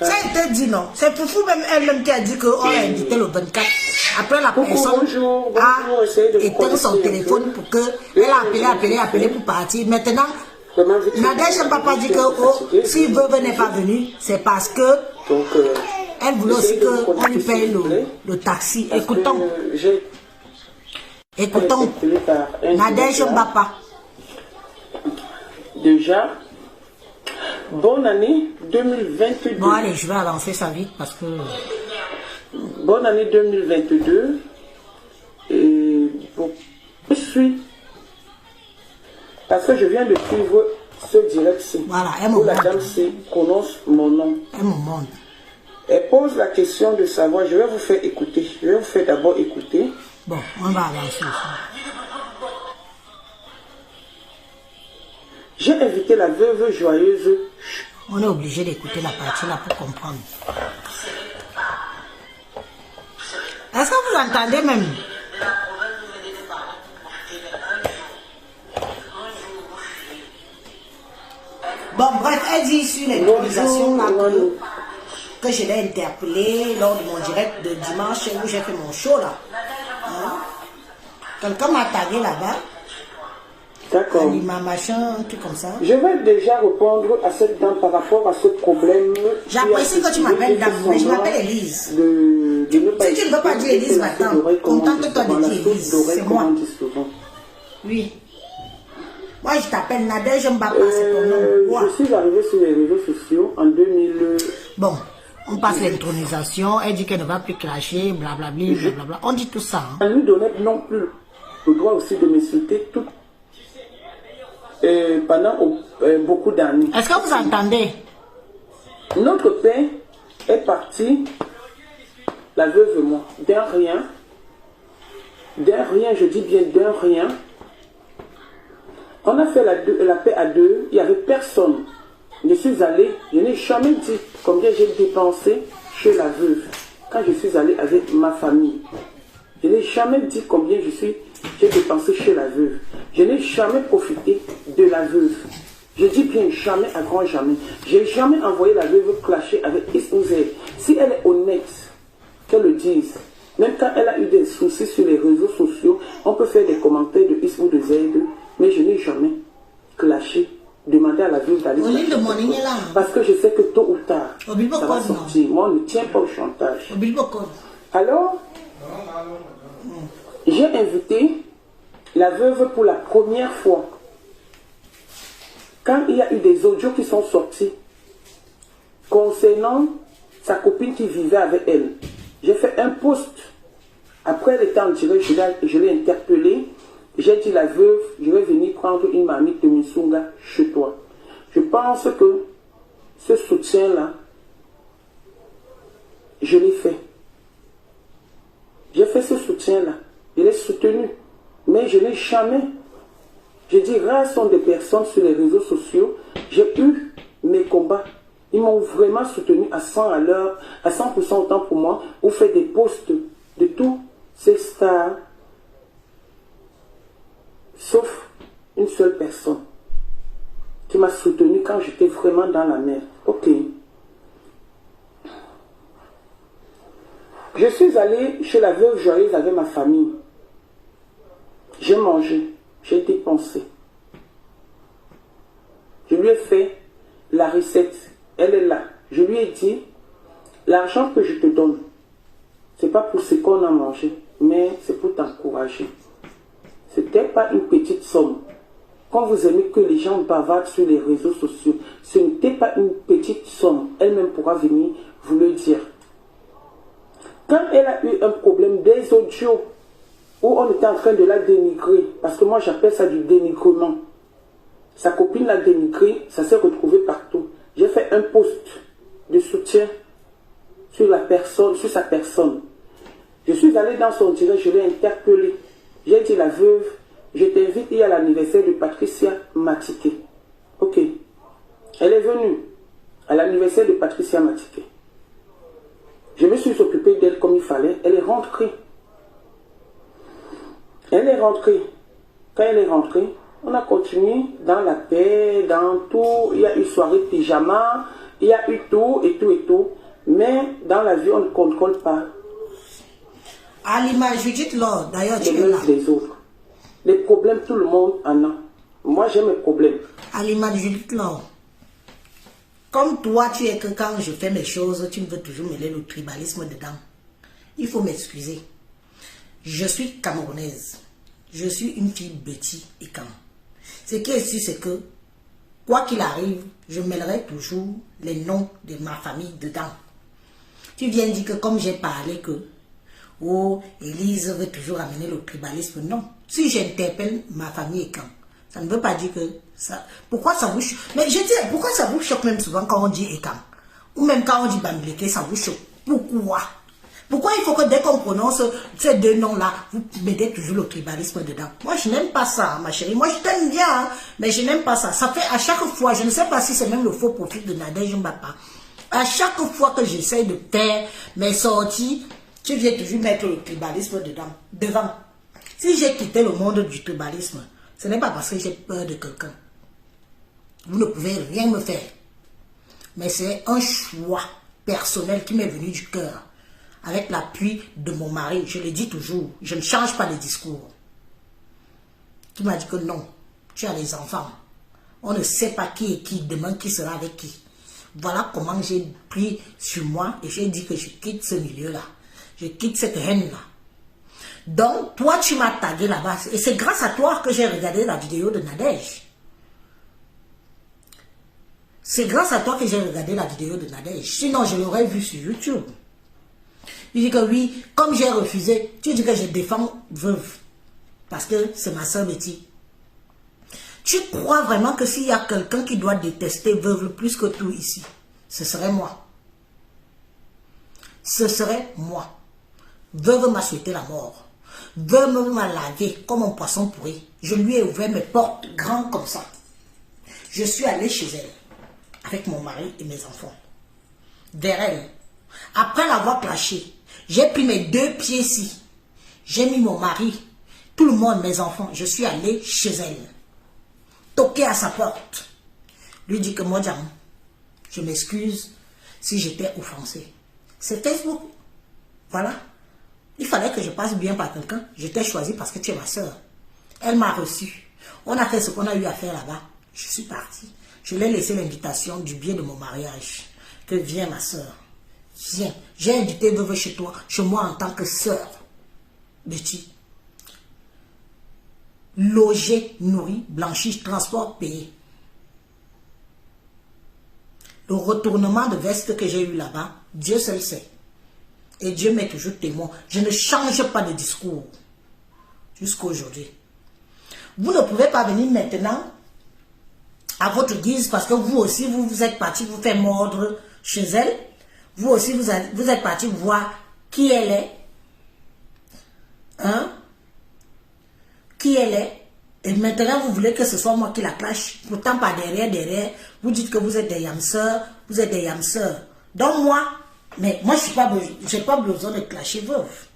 Ça a été dit non. C'est Foufou même elle-même qui a dit qu'on l'a invité le 24. Après, la personne a éteint son téléphone pour que... Elle a appelé pour partir. Maintenant, Nadège Bapa dit que oh, si veuve n'est pas venu, c'est parce que... Elle voulait aussi qu'on lui paye le taxi. Écoutons. Nadège Bapa. Déjà, Bonne année 2022. Bon, allez, je vais avancer ça vite parce que... Bonne année 2022. Et bon, je suis... Parce que je viens de suivre ce direct-ci. Voilà, la dame-ci prononce mon nom. monde. Elle pose la question de savoir, je vais vous faire écouter. Je vais vous faire d'abord écouter. Bon, on va avancer. J'ai invité la veuve joyeuse. On est obligé d'écouter la partie là pour comprendre. Est-ce que vous entendez même? Bon, bref, elle dit sur l'improvisation que je l'ai interpellée lors de mon direct de dimanche où j'ai fait mon show là. Hein? Quelqu'un m'a tagué là-bas. D'accord. Alima, machin, un truc comme ça. Je vais déjà répondre à cette dame par rapport à ce problème. J'apprécie que tu m'appelles dame, mais je m'appelle Élise. Si tu ne veux pas dire Élise maintenant, contente-toi de dire Élise. C'est moi. Oui. Moi, je t'appelle Nadège Mbapa, c'est ton nom. Je suis arrivée sur les réseaux sociaux en 2000. Bon, on passe l'intronisation, elle dit qu'elle ne va plus clasher, blablabla, blablabla. On dit tout ça. Hein. Elle lui donnait non plus le droit aussi de m'insulter tout pendant beaucoup d'années. Est-ce que vous entendez? Notre père est parti, la veuve et moi, d'un rien, je dis bien d'un rien. On a fait la paix à deux, il n'y avait personne. Je suis allé, je n'ai jamais dit combien j'ai dépensé chez la veuve quand je suis allé avec ma famille. Je n'ai jamais dit combien j'ai dépensé chez la veuve. Je n'ai jamais profité de la veuve. Je dis bien jamais à grand jamais. Je n'ai jamais envoyé la veuve clasher avec Ismouzel. Si elle est honnête, qu'elle le dise. Même quand elle a eu des soucis sur les réseaux sociaux, on peut faire des commentaires de Ismouzel. Mais je n'ai jamais clashé, demandé à la veuve d'aller clasher. Parce que je sais que tôt ou tard, ça va sortir. Moi, on ne tient pas au chantage. Alors, j'ai invité la veuve pour la première fois. Quand il y a eu des audios qui sont sortis concernant sa copine qui vivait avec elle, j'ai fait un post. Après, elle était en direct, je l'ai interpellée. J'ai dit la veuve, je vais venir prendre une marmite de Misunga chez toi. Je pense que ce soutien-là, je l'ai fait. J'ai fait ce soutien-là. Je l'ai soutenu. Mais je n'ai jamais. Je dis, rares sont des personnes sur les réseaux sociaux. J'ai eu mes combats. Ils m'ont vraiment soutenu à 100 à l'heure, à 100% autant pour moi, ou fait des posts de tous ces stars. Sauf une seule personne qui m'a soutenu quand j'étais vraiment dans la merde. Ok. Je suis allé chez la veuve joyeuse avec ma famille. J'ai mangé, j'ai dépensé. Je lui ai fait la recette. Elle est là. Je lui ai dit, l'argent que je te donne, ce n'est pas pour ce qu'on a mangé, mais c'est pour t'encourager. Ce n'était pas une petite somme. Quand vous aimez que les gens bavardent sur les réseaux sociaux, ce n'était pas une petite somme. Elle-même pourra venir vous le dire. Quand elle a eu un problème des audios, où on était en train de la dénigrer, parce que moi j'appelle ça du dénigrement. Sa copine l'a dénigré, ça s'est retrouvé partout. J'ai fait un post de soutien sur la personne, sur sa personne. Je suis allé dans son direct, je l'ai interpellé. J'ai dit la veuve, je t'invite à l'anniversaire de Patricia Matike. Ok. Elle est venue à l'anniversaire de Patricia Matike. Je me suis occupé d'elle comme il fallait. Elle est rentrée. Elle est rentrée. Quand elle est rentrée, on a continué dans la paix, dans tout. Il y a eu soirée pyjama, il y a eu tout et tout et tout. Mais dans la vie, on ne contrôle pas. À l'image, Judith Lord, d'ailleurs, tu es là. Les autres. Les problèmes, tout le monde en a. Moi, j'ai mes problèmes. À l'image, Judith Lord. Comme toi, tu es que quand je fais mes choses, tu me veux toujours mêler le tribalisme dedans. Il faut m'excuser. Je suis camerounaise. Je suis une fille bêtise et calme. Ce qui est sûr, c'est que quoi qu'il arrive, je mêlerai toujours les noms de ma famille dedans. Tu viens dire que comme j'ai parlé que, oh, Élise veut toujours amener le tribalisme. Non. Si j'interpelle ma famille et quand, ça ne veut pas dire que ça... Pourquoi ça vous choque? Mais je dis, pourquoi ça vous choque même souvent quand on dit et quand? Ou même quand on dit Bambileke, ça vous choque? Pourquoi? Pourquoi il faut que dès qu'on prononce ces deux noms-là, vous mettez toujours le tribalisme dedans? Moi, je n'aime pas ça, ma chérie. Moi, je t'aime bien, hein, mais je n'aime pas ça. Ça fait à chaque fois, je ne sais pas si c'est même le faux profil de Nadège Mbapa. À chaque fois que j'essaie de faire mes sorties, tu viens toujours mettre le tribalisme devant. Si j'ai quitté le monde du tribalisme, ce n'est pas parce que j'ai peur de quelqu'un. Vous ne pouvez rien me faire. Mais c'est un choix personnel qui m'est venu du cœur. Avec l'appui de mon mari, je le dis toujours, je ne change pas de discours. Qui m'a dit que non, tu as les enfants. On ne sait pas qui est qui, demain qui sera avec qui. Voilà comment j'ai pris sur moi et j'ai dit que je quitte ce milieu-là. Je quitte cette haine-là. Donc, toi, tu m'as tagué là-bas. Et c'est grâce à toi que j'ai regardé la vidéo de Nadège. C'est grâce à toi que j'ai regardé la vidéo de Nadège. Sinon, je l'aurais vu sur YouTube. Il dit que oui, comme j'ai refusé, tu dis que je défends veuve. Parce que c'est ma soeur Betty. Tu crois vraiment que s'il y a quelqu'un qui doit détester veuve plus que tout ici, ce serait moi. Ce serait moi. Veuve m'a souhaité la mort. Veuve m'a lavé comme un poisson pourri. Je lui ai ouvert mes portes grandes comme ça. Je suis allé chez elle, avec mon mari et mes enfants. Vers elle. Après l'avoir clashé, j'ai pris mes 2 pieds ici. J'ai mis mon mari, tout le monde, mes enfants. Je suis allé chez elle. Toqué à sa porte. Lui dit que moi, je m'excuse si j'étais offensé. C'est Facebook. Voilà. Il fallait que je passe bien par quelqu'un. Je t'ai choisi parce que tu es ma soeur. Elle m'a reçu. On a fait ce qu'on a eu à faire là-bas. Je suis parti. Je lui ai laissé l'invitation du biais de mon mariage. Que viens ma soeur. Viens. J'ai invité veuve chez toi, chez moi en tant que soeur. Betty. Logé, nourri, blanchi, transport payé. Le retournement de veste que j'ai eu là-bas, Dieu seul sait. Et Dieu m'est toujours témoin. Je ne change pas de discours. Jusqu'à aujourd'hui. Vous ne pouvez pas venir maintenant à votre guise parce que vous aussi, vous êtes parti vous faire mordre chez elle. Vous aussi, vous êtes parti voir qui elle est. Hein? Qui elle est. Et maintenant, vous voulez que ce soit moi qui la clash. Pourtant, pas derrière. Vous dites que vous êtes des yamseurs. Vous êtes des yamseurs. Donc moi, mais moi, je n'ai pas besoin de clasher veuve.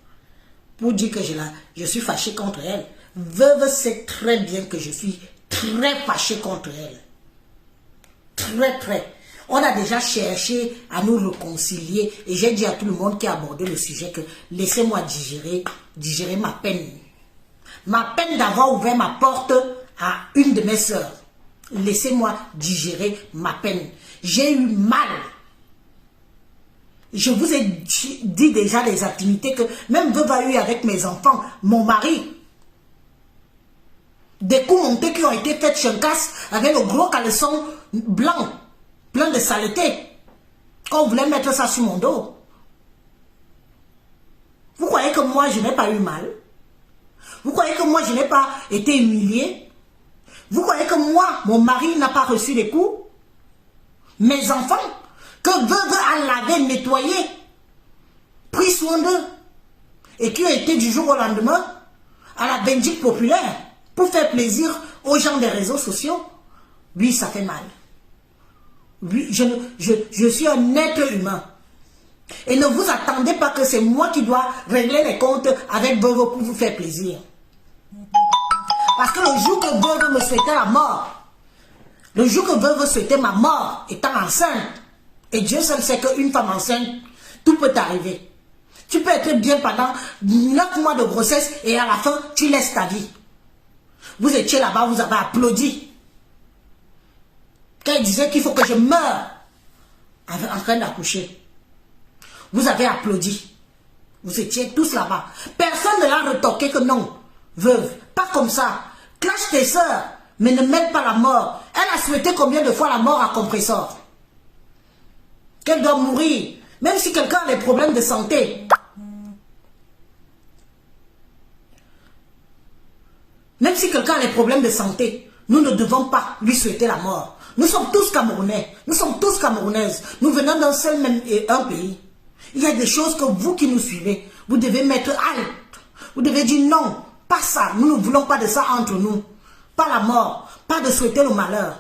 Pour dire que je suis fâché contre elle. Veuve sait très bien que je suis très fâché contre elle. Très. On a déjà cherché à nous réconcilier. Et j'ai dit à tout le monde qui a abordé le sujet que laissez-moi digérer ma peine. Ma peine d'avoir ouvert ma porte à une de mes sœurs. Laissez-moi digérer ma peine. J'ai eu mal. Je vous ai dit déjà les activités que même veuve a eu avec mes enfants, mon mari. Des coups montés qui ont été faits chez casse avec le gros caleçon blanc, plein de saleté. Quand on voulait mettre ça sur mon dos. Vous croyez que moi je n'ai pas eu mal? Vous croyez que moi je n'ai pas été humilié? Vous croyez que moi, mon mari n'a pas reçu les coups? Mes enfants, que veuve a lavé, nettoyé, pris soin d'eux, et qui ont été du jour au lendemain à la bendite populaire pour faire plaisir aux gens des réseaux sociaux. Oui, ça fait mal. Oui, je suis un être humain. Et ne vous attendez pas que c'est moi qui dois régler les comptes avec veuve pour vous faire plaisir. Parce que le jour que veuve me souhaitait la mort, le jour que veuve souhaitait ma mort, étant enceinte, et Dieu seul sait qu'une femme enceinte, tout peut arriver. Tu peux être bien pendant 9 mois de grossesse et à la fin, tu laisses ta vie. Vous étiez là-bas, vous avez applaudi. Quand il disait qu'il faut que je meure en train d'accoucher, vous avez applaudi. Vous étiez tous là-bas. Personne ne l'a retoqué que non. Veuve, pas comme ça. Clash tes soeurs, mais ne mêle pas la mort. Elle a souhaité combien de fois la mort à Compressor? Qu'elle doit mourir. Même si quelqu'un a des problèmes de santé. Même si quelqu'un a des problèmes de santé, nous ne devons pas lui souhaiter la mort. Nous sommes tous Camerounais. Nous sommes tous Camerounaises. Nous venons d'un seul même un pays. Il y a des choses que vous qui nous suivez, vous devez mettre halte. Vous devez dire non, pas ça. Nous ne voulons pas de ça entre nous. Pas la mort, pas de souhaiter le malheur.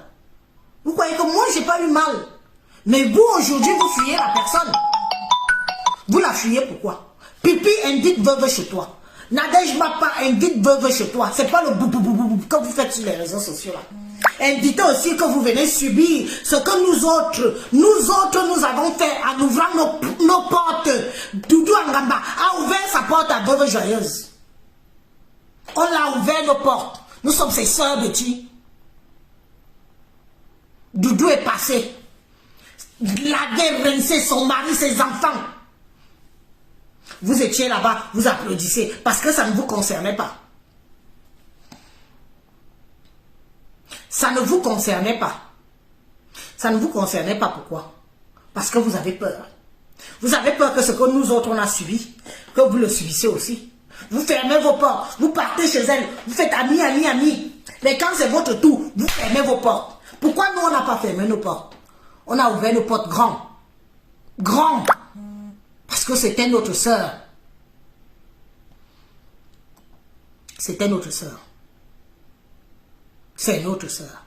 Vous croyez que moi, je n'ai pas eu mal. Mais vous, aujourd'hui, vous fuyez la personne. Vous la fuyez pourquoi? Pipi invite veuve chez toi. Nadège Mapa invite veuve chez toi. C'est pas le boubou que vous faites sur les réseaux sociaux là. Invitez aussi que vous venez subir ce que nous autres, nous avons fait en ouvrant nos portes. Doudou Angamba a ouvert sa porte à Veuve Joyeuse. On l'a ouvert nos portes. Nous sommes ses sœurs Betty. Doudou est passé. La guerre rincée, son mari, ses enfants. Vous étiez là-bas, vous applaudissez parce que ça ne vous concernait pas. Ça ne vous concernait pas. Ça ne vous concernait pas, pourquoi? Parce que vous avez peur. Vous avez peur que ce que nous autres on a subi, que vous le subissez aussi. Vous fermez vos portes, vous partez chez elle, vous faites ami. Mais quand c'est votre tour, vous fermez vos portes. Pourquoi nous on n'a pas fermé nos portes? On a ouvert nos portes grands. Grands. Parce que c'était notre sœur. C'était notre sœur. C'est notre sœur.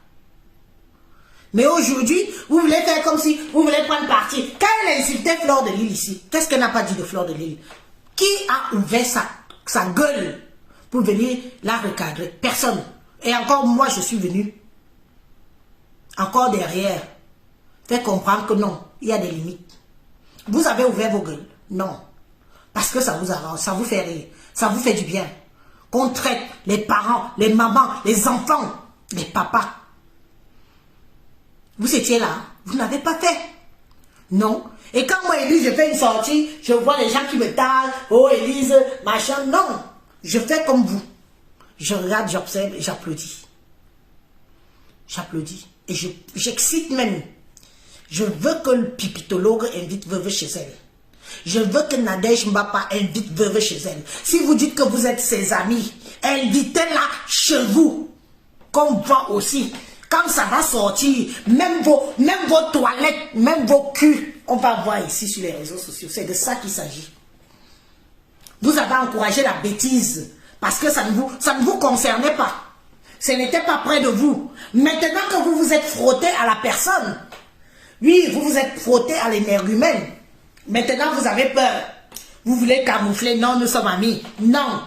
Mais aujourd'hui, vous voulez faire comme si vous voulez prendre parti. Quand elle a insulté Fleur de Lille ici, qu'est-ce qu'elle n'a pas dit de Fleur de Lille? Qui a ouvert sa gueule pour venir la recadrer? Personne. Et encore moi, je suis venu. Encore derrière. Faire comprendre que non, il y a des limites. Vous avez ouvert vos gueules. Non. Parce que ça vous arrange, ça vous fait rire. Ça vous fait du bien. Qu'on traite les parents, les mamans, les enfants, les papas. Vous étiez là, vous n'avez pas fait. Non. Et quand moi, Élise, je fais une sortie, je vois les gens qui me tarent. Oh, Élise, machin. Non. Je fais comme vous. Je regarde, j'observe et j'applaudis. J'applaudis. Et j'excite même. Je veux que le pipitologue invite Veuve chez elle. Je veux que Nadège Mbapa invite Veuve chez elle. Si vous dites que vous êtes ses amis, invitez-la chez vous. Qu'on voit aussi. Quand ça va sortir, même vos toilettes, même vos culs, on va voir ici sur les réseaux sociaux. C'est de ça qu'il s'agit. Vous avez encouragé la bêtise parce que ça ne vous concernait pas. Ce n'était pas près de vous. Maintenant que vous vous êtes frotté à la personne, oui, vous vous êtes frotté à l'énergumène. Maintenant, vous avez peur. Vous voulez camoufler. Non, nous sommes amis. Non.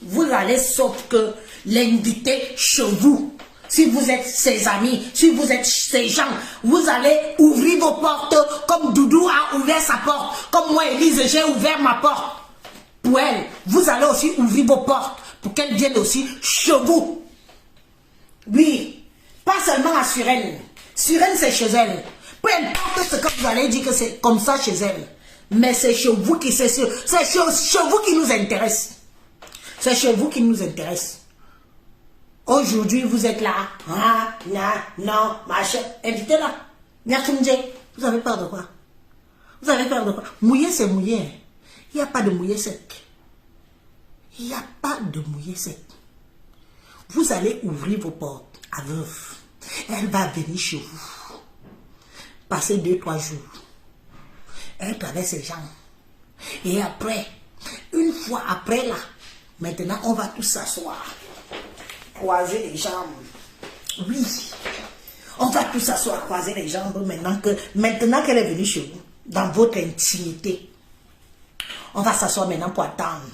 Vous allez sauf que l'inviter chez vous. Si vous êtes ses amis, si vous êtes ses gens, vous allez ouvrir vos portes comme Doudou a ouvert sa porte. Comme moi, Élise, j'ai ouvert ma porte. Pour elle, vous allez aussi ouvrir vos portes pour qu'elle vienne aussi chez vous. Oui, pas seulement à Suresnes. Suresnes, c'est chez elle. Peu importe ce que vous allez dire que c'est comme ça chez elle. Mais c'est chez vous qui c'est chez vous qui nous intéresse. C'est chez vous qui nous intéresse. Aujourd'hui, vous êtes là. Ah, non, machin. Invitez-la. Vous avez peur de quoi? Vous avez peur de quoi? Mouiller, c'est mouiller. Il n'y a pas de mouiller sec. Il n'y a pas de mouiller sec. Vous allez ouvrir vos portes à Veuve. Elle va venir chez vous. Passer 2-3 jours. Elle avec ses gens. Et après, une fois après là, maintenant on va tous s'asseoir. Croiser les jambes. Oui. On va tous s'asseoir, croiser les jambes maintenant qu'elle est venue chez vous. Dans votre intimité. On va s'asseoir maintenant pour attendre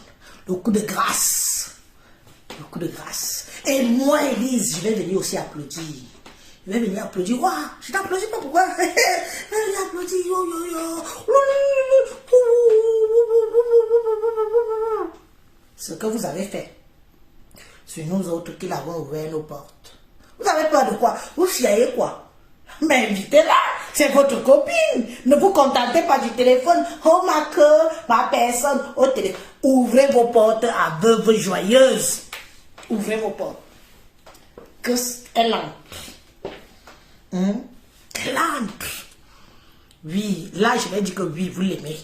le coup de grâce. Le coup de grâce. Et moi, Élise, je vais venir aussi applaudir. Je vais venir applaudir. Waouh, je t'applaudis pas pourquoi? Je vais applaudir. Ce que vous avez fait, c'est nous autres qui l'avons ouvert nos portes. Vous avez peur de quoi? Vous fiez quoi? Mais invitez-la, c'est votre copine. Ne vous contentez pas du téléphone. Oh ma queue, ma personne, au téléphone. Ouvrez vos portes à Veuve Joyeuse. Ouvrez vos portes. Que elle entre. Oui, là je vais dire que oui, vous l'aimez.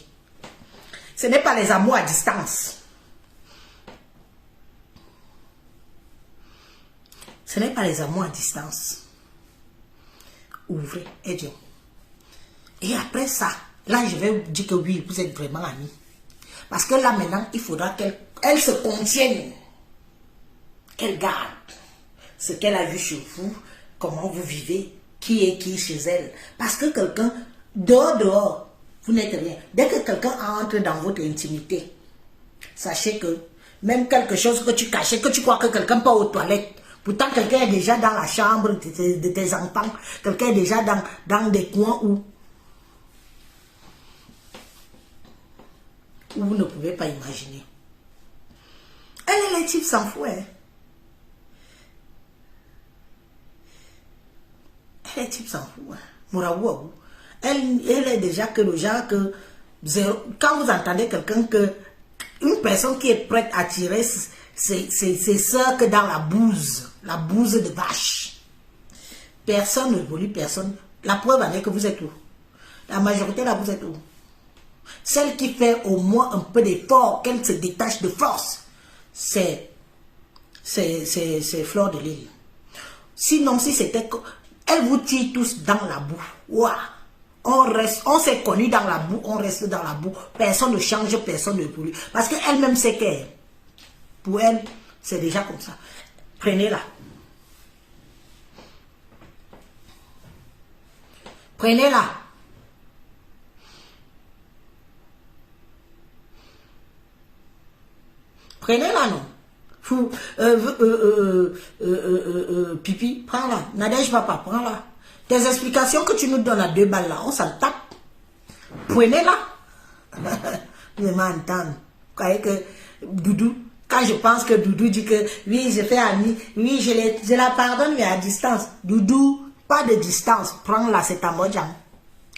Ce n'est pas les amours à distance. Ce n'est pas les amours à distance. Ouvrez et Dieu. Et après ça, là je vais dire que oui, vous êtes vraiment amis. Parce que là maintenant, il faudra qu'elle se contienne. Qu'elle garde ce qu'elle a vu chez vous, comment vous vivez, qui est qui chez elle. Parce que quelqu'un, dehors, vous n'êtes rien. Dès que quelqu'un entre dans votre intimité, sachez que même quelque chose que tu cachais, que tu crois que quelqu'un part aux toilettes, pourtant quelqu'un est déjà dans la chambre de tes enfants, quelqu'un est déjà dans des coins où vous ne pouvez pas imaginer. Elle et les types s'en foutent. Hein. Les types s'en foutent. Elle est déjà que le genre que quand vous entendez quelqu'un que une personne qui est prête à tirer ses soeurs que dans la bouse de vache. Personne ne volue personne. La preuve en est que vous êtes où? La majorité là, vous êtes où? Celle qui fait au moins un peu d'effort, qu'elle se détache de force, c'est Fleur de Lys. Sinon, si c'était... Elle vous tire tous dans la boue. Ouah. On s'est connus dans la boue, on reste dans la boue. Personne ne change, personne ne pollue. Parce qu'elle-même sait qu'elle, pour elle, c'est déjà comme ça. Prenez-la. Prenez-la. Prenez-la, non? Pipi, prends-la. Nadège papa, prends-la. Tes explications que tu nous donnes à 2 balles là, on s'en tape. Prenez-la. Je m'entends. Vous voyez que Doudou, quand je pense que Doudou dit que oui, je fais ami, oui, je la pardonne, mais à distance. Doudou, pas de distance. Prends-la, c'est ta mojang.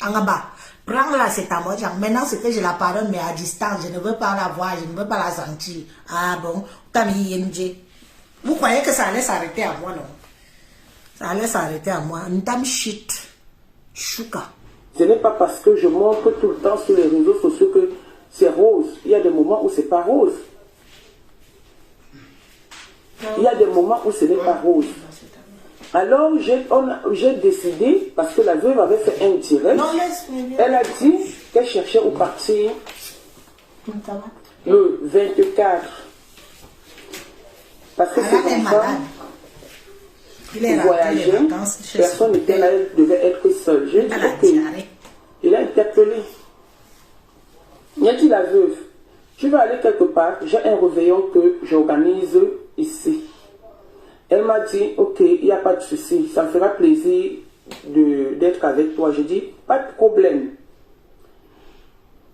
En bas. Prends-la, c'est ta mojang. Maintenant, c'est que je la pardonne, mais à distance. Je ne veux pas la voir, je ne veux pas la sentir. Ah bon? Vous croyez que ça allait s'arrêter à moi, non? Ça allait s'arrêter à moi. Ndam shit. Chouka. Ce n'est pas parce que je montre tout le temps sur les réseaux sociaux que c'est rose. Il y a des moments où c'est pas rose. Il y a des moments où ce n'est pas rose. Alors, j'ai décidé, parce que la veuve avait fait un direct, elle a dit qu'elle cherchait où partir le 24. Parce que ses enfants voyageaient, personne n'était là, elle devait être seule. J'ai dit, ok, il a interpellé. Il a dit, la veuve, tu vas aller quelque part, j'ai un réveillon que j'organise ici. Elle m'a dit, ok, il n'y a pas de souci, ça me fera plaisir d'être avec toi. Je dis, pas de problème.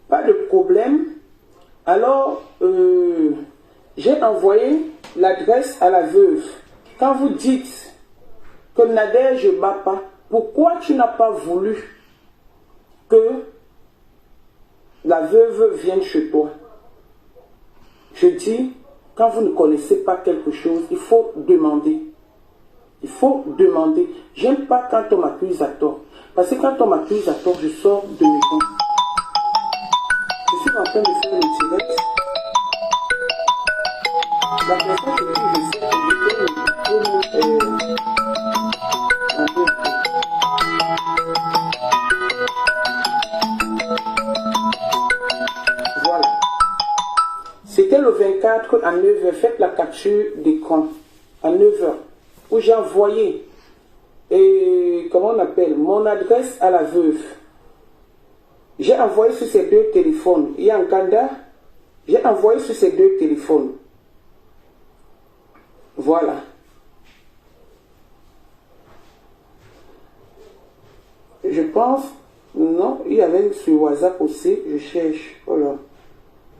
Pas de problème. Alors, j'ai envoyé l'adresse à la veuve. Quand vous dites que Nadège ne bat pas, pourquoi tu n'as pas voulu que la veuve vienne chez toi? Je dis, quand vous ne connaissez pas quelque chose, il faut demander. Il faut demander. J'aime pas quand on m'accuse à tort. Parce que quand on m'accuse à tort, je sors de mes comptes. Je suis en train de faire le direct. La personne que je sais, voilà. C'était le 24 à 9h. Faites la capture d'écran à 9h. Où j'ai envoyé, comment on appelle, mon adresse à la veuve. J'ai envoyé sur ces 2 téléphones. Il y a un Kanda. J'ai envoyé sur ces 2 téléphones. Voilà. Je pense, non, il y avait sur WhatsApp aussi, je cherche. Oh là,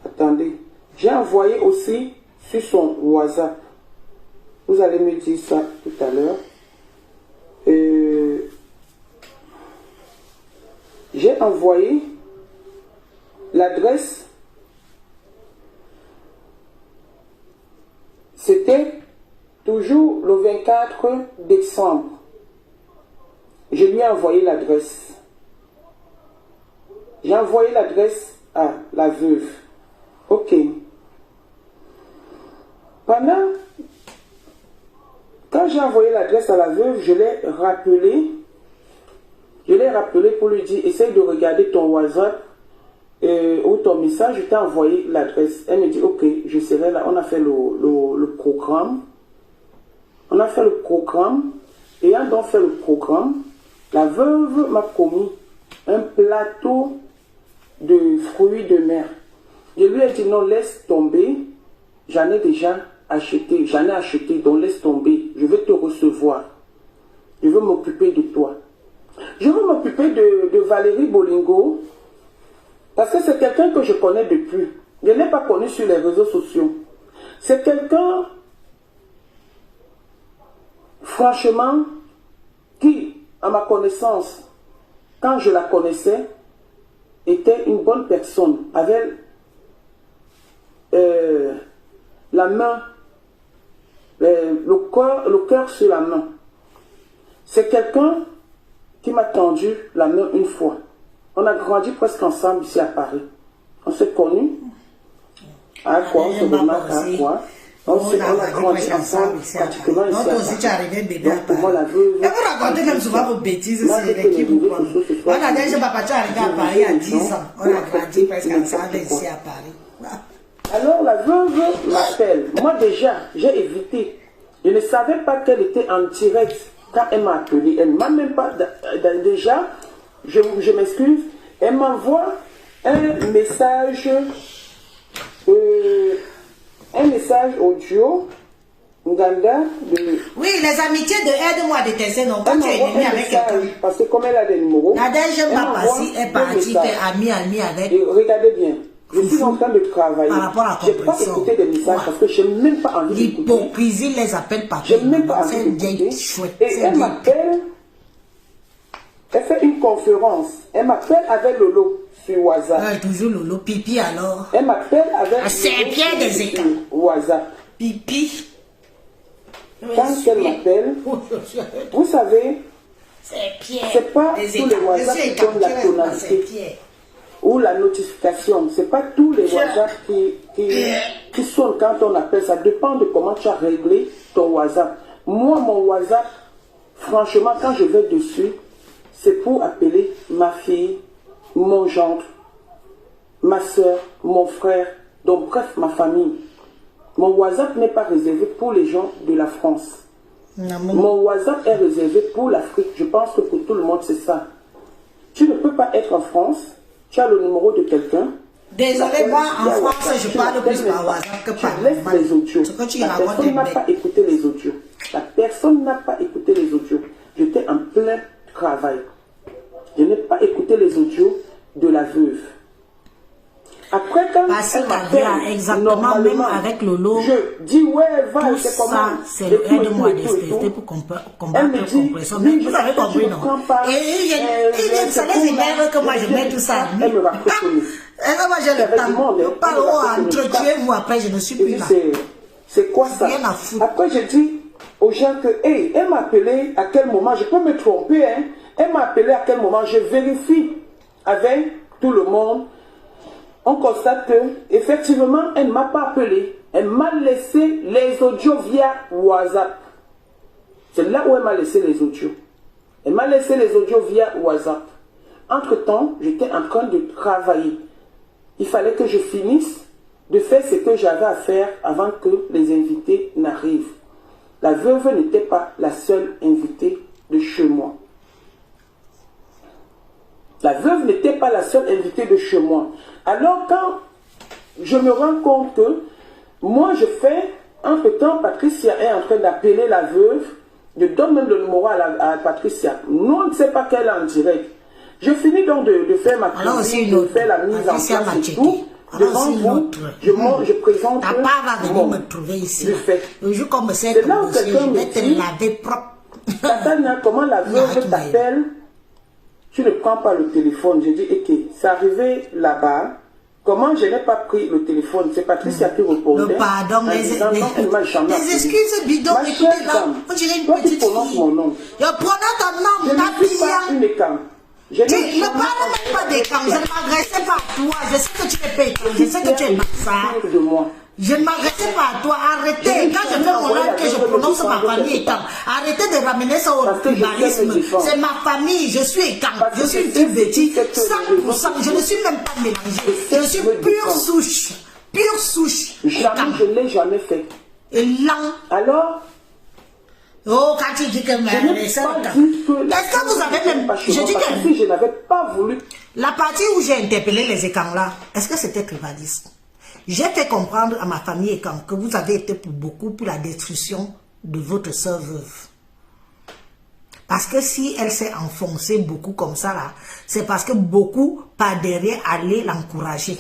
attendez. J'ai envoyé aussi sur son WhatsApp. Vous allez me dire ça tout à l'heure. J'ai envoyé l'adresse. C'était toujours le 24 décembre. Je lui ai envoyé l'adresse. J'ai envoyé l'adresse à la veuve. Ok. Quand j'ai envoyé l'adresse à la veuve, je l'ai rappelé. Je l'ai rappelé pour lui dire, essaye de regarder ton WhatsApp ou ton message, je t'ai envoyé l'adresse. Elle me dit, ok, je serai là. On a fait le programme. On a fait le programme. Ayant donc fait le programme, la veuve m'a promis un plateau de fruits de mer. Je lui ai dit, non, laisse tomber. J'en ai déjà acheté. J'en ai acheté, donc laisse tomber. Je vais te recevoir. Je veux m'occuper de toi. Je veux m'occuper de Valérie Bolingo parce que c'est quelqu'un que je connais depuis. Je ne l'ai pas connu sur les réseaux sociaux. C'est quelqu'un, franchement, qui, à ma connaissance, quand je la connaissais, était une bonne personne, avec la main, le cœur sur la main. C'est quelqu'un qui m'a tendu la main une fois. On a grandi presque ensemble ici à Paris. On s'est connus. À quoi? On se remarque à quoi? On a grandi ensemble pratiquement ici à Paris. Donc, la veuve... Et vous racontez même souvent vos bêtises, c'est l'équipe ou quoi? On a déjà papa, tu es arrivé à Paris à 10 ans. On a grandi presque ensemble ici à Paris. Alors la veuve m'appelle. Moi déjà, j'ai évité. Je ne savais pas qu'elle était en direct. Quand elle m'a appelé, elle ne m'a même pas... Déjà, je m'excuse, elle m'envoie un message audio, Nganda, Oui, les amitiés de aide-moi à détester, non, quand tu es ennemi avec quelqu'un. Parce que comme elle a des numéros... Nadège Mbapassi est partie, t'es ami avec... Et regardez bien. Je suis en train de travailler. Par rapport à la je n'ai pas écouté des messages parce que je n'ai même pas envie d'écouter. L'hypocrisie les appelle par je n'ai même pas envie d'écouter. Et elle m'appelle, elle fait une conférence. Elle m'appelle avec Lolo sur WhatsApp. Toujours Lolo, Pipi alors. Elle m'appelle avec Saint-Pierre des États. WhatsApp. Pipi. Quand elle m'appelle, vous savez, c'est pas tous les WhatsApp qui donnent la tonalité ou la notification. C'est pas tous les WhatsApp qui sonnent quand on appelle. Ça dépend de comment tu as réglé ton WhatsApp. Moi, mon WhatsApp, franchement, quand je vais dessus, c'est pour appeler ma fille, mon gendre, ma soeur, mon frère, donc bref, ma famille. Mon WhatsApp n'est pas réservé pour les gens de la France. Mon WhatsApp est réservé pour l'Afrique. Je pense que pour tout le monde, c'est ça. Tu ne peux pas être en France. Tu as le numéro de quelqu'un. Désolé, moi en France, je parle plus par WhatsApp que par laisse les audios. La personne n'a pas écouté les audios. La personne n'a pas écouté les audios. J'étais en plein travail. Je n'ai pas écouté les audios de la veuve. Après, quand elle m'appelle, exactement, même avec Lolo, je dis, ouais, va, c'est comment? C'est le aide-moi à détester pour combattre le compression. Mais vous avez compris, non? Et ça les énerve que moi je mets tout ça. Elle me raconte. Et moi j'ai le temps. Je parle entretuez-vous après, je ne suis plus là. C'est quoi ça? Après, je dis aux gens que, hey, elle m'a appelé à quel moment? Je peux me tromper, hein? Elle m'a appelé à quel moment? Je vérifie avec tout le monde. On constate que, effectivement, elle ne m'a pas appelé. Elle m'a laissé les audios via WhatsApp. C'est là où elle m'a laissé les audios. Elle m'a laissé les audios via WhatsApp. Entre-temps, j'étais en train de travailler. Il fallait que je finisse de faire ce que j'avais à faire avant que les invités n'arrivent. La veuve n'était pas la seule invitée de chez moi. La veuve n'était pas la seule invitée de chez moi. Alors quand je me rends compte que moi je fais, entre-temps, Patricia est en train d'appeler la veuve, je donne même le numéro à Patricia. Nous, on ne sait pas qu'elle est en direct. Je finis donc de faire ma cuisine, de faire la mise en place et tout. Devant vous, je présente ta part va venir me trouver ici. Le jour comme c'est là où quelqu'un me dit, laver propre. Tatana, comment la veuve t'appelle? Tu ne prends pas le téléphone. Je dis, ok, c'est arrivé là-bas. Comment je n'ai pas pris le téléphone? C'est Patricia qui répondait. Pardon, les excuses bidons. Ma Écoutez chère là, dame, on dirait une toi qui petite prononces fille. mon nom. Je prononce ton nom, Je ta ne suis pas fille. une écam. Je Ne parle même pas des camps, je ne m'adressais pas à toi. Je sais que tu es pétant, je sais que tu es malsain. de moi. Je ne m'adressais pas à toi. Arrêtez. Quand je fais mon live, que je prononce ma famille étant. Arrêtez de ramener ça au tribalisme. C'est ma famille. Je suis étant. Je suis une fille bêtise. 100%. Je ne suis même pas mélangée. Je suis pure souche. Pure souche. Jamais, je ne l'ai jamais fait. Et là. Alors, oh, quand tu dis que est-ce que vous avez même. Je dis que. Si je n'avais pas voulu. La partie où j'ai interpellé les écans là, est-ce que c'était tribaliste? J'ai fait comprendre à ma famille écan que vous avez été pour beaucoup pour la destruction de votre sœur veuve. Parce que si elle s'est enfoncée beaucoup comme ça là, c'est parce que beaucoup par derrière allaient l'encourager.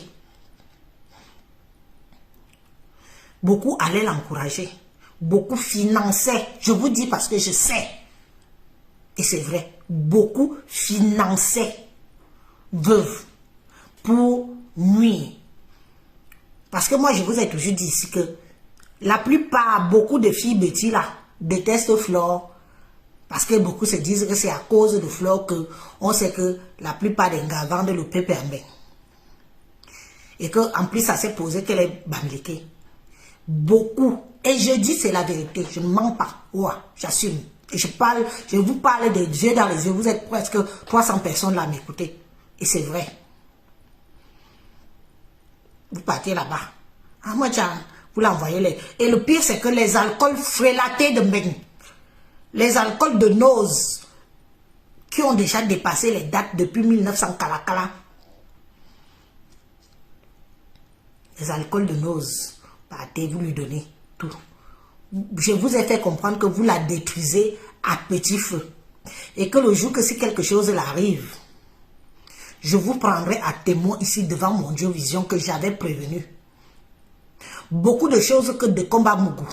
Beaucoup allaient l'encourager. Beaucoup finançaient. Je vous dis parce que je sais. Et c'est vrai. Beaucoup finançaient veuve pour nuire. Parce que moi, je vous ai toujours dit ici que la plupart, beaucoup de filles bêtises là, détestent Flore. Parce que beaucoup se disent que c'est à cause de Flore que on sait que la plupart des gars vendent le pépé. Et qu'en plus, ça s'est posé qu'elle est bambliquée. Beaucoup. Et je dis c'est la vérité. Je ne mens pas. Ouais, j'assume. Et je vous parle des yeux dans les yeux. Vous êtes presque 300 personnes là à m'écouter. Et c'est vrai. Vous partez là-bas. Ah, moi, vous l'envoyez les. Et le pire, c'est que les alcools frélatés de Meng, les alcools de Nose, qui ont déjà dépassé les dates depuis 1900 Kalakala. Les alcools de Nose, partez, vous lui donnez tout. Je vous ai fait comprendre que vous la détruisez à petit feu. Et que le jour que si quelque chose l'arrive, je vous prendrai à témoin ici devant mon Dieu Vision que j'avais prévenu. Beaucoup de choses que de Combat Mougou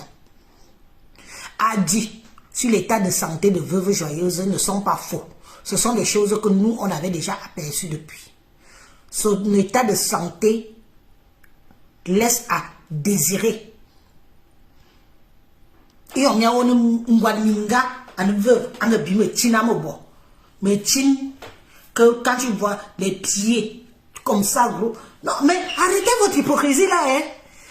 a dit sur l'état de santé de Veuve Joyeuse ne sont pas faux. Ce sont des choses que nous, on avait déjà aperçues depuis. Son état de santé laisse à désirer. Et on y a un veuve, un bime, tinamobo. Mais tin, que quand tu vois les pieds comme ça, gros. Non, mais arrêtez votre hypocrisie là, hein.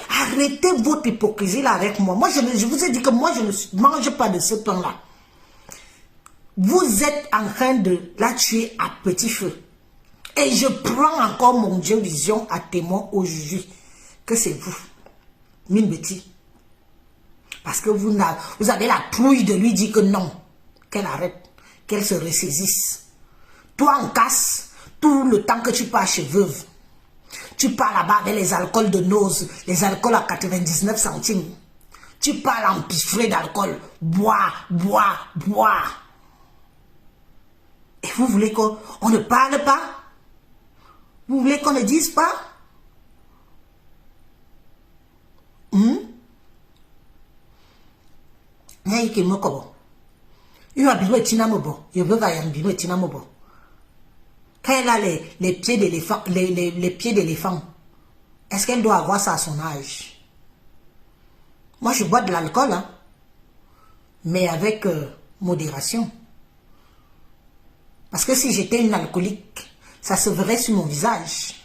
Arrêtez votre hypocrisie là avec moi. Moi, je vous ai dit que moi, je ne mange pas de ce pain-là. Vous êtes en train de la tuer à petit feu. Et je prends encore mon Dieu Vision à témoin aujourd'hui que c'est vous, mine Betty. Parce que vous avez la trouille de lui dire que non, qu'elle arrête, qu'elle se ressaisisse. Toi, en casse, tout le temps que tu pars chez Veuve, tu pars là-bas avec les alcools de Nose, les alcools à 99 centimes. Tu pars empiffré d'alcool. Bois, bois, bois. Et vous voulez qu'on ne parle pas? Vous voulez qu'on ne dise pas? Quand elle a les pieds d'éléphant, les pieds d'éléphant, est-ce qu'elle doit avoir ça à son âge? Moi, je bois de l'alcool, hein, mais avec modération. Parce que si j'étais une alcoolique, ça se verrait sur mon visage.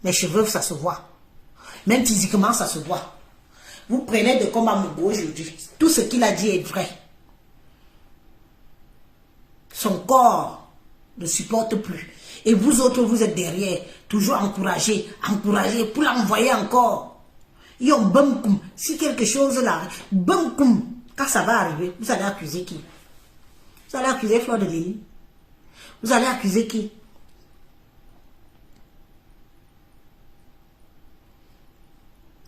Mes cheveux, ça se voit. Même physiquement, ça se voit. Vous prenez de Combat Mougou aujourd'hui. Tout ce qu'il a dit est vrai. Son corps ne supporte plus. Et vous autres, vous êtes derrière, toujours encouragés, encouragés, pour l'envoyer encore. Si quelque chose là, quand ça va arriver, vous allez accuser qui? Vous allez accuser Fleur de Lys? Vous allez accuser qui?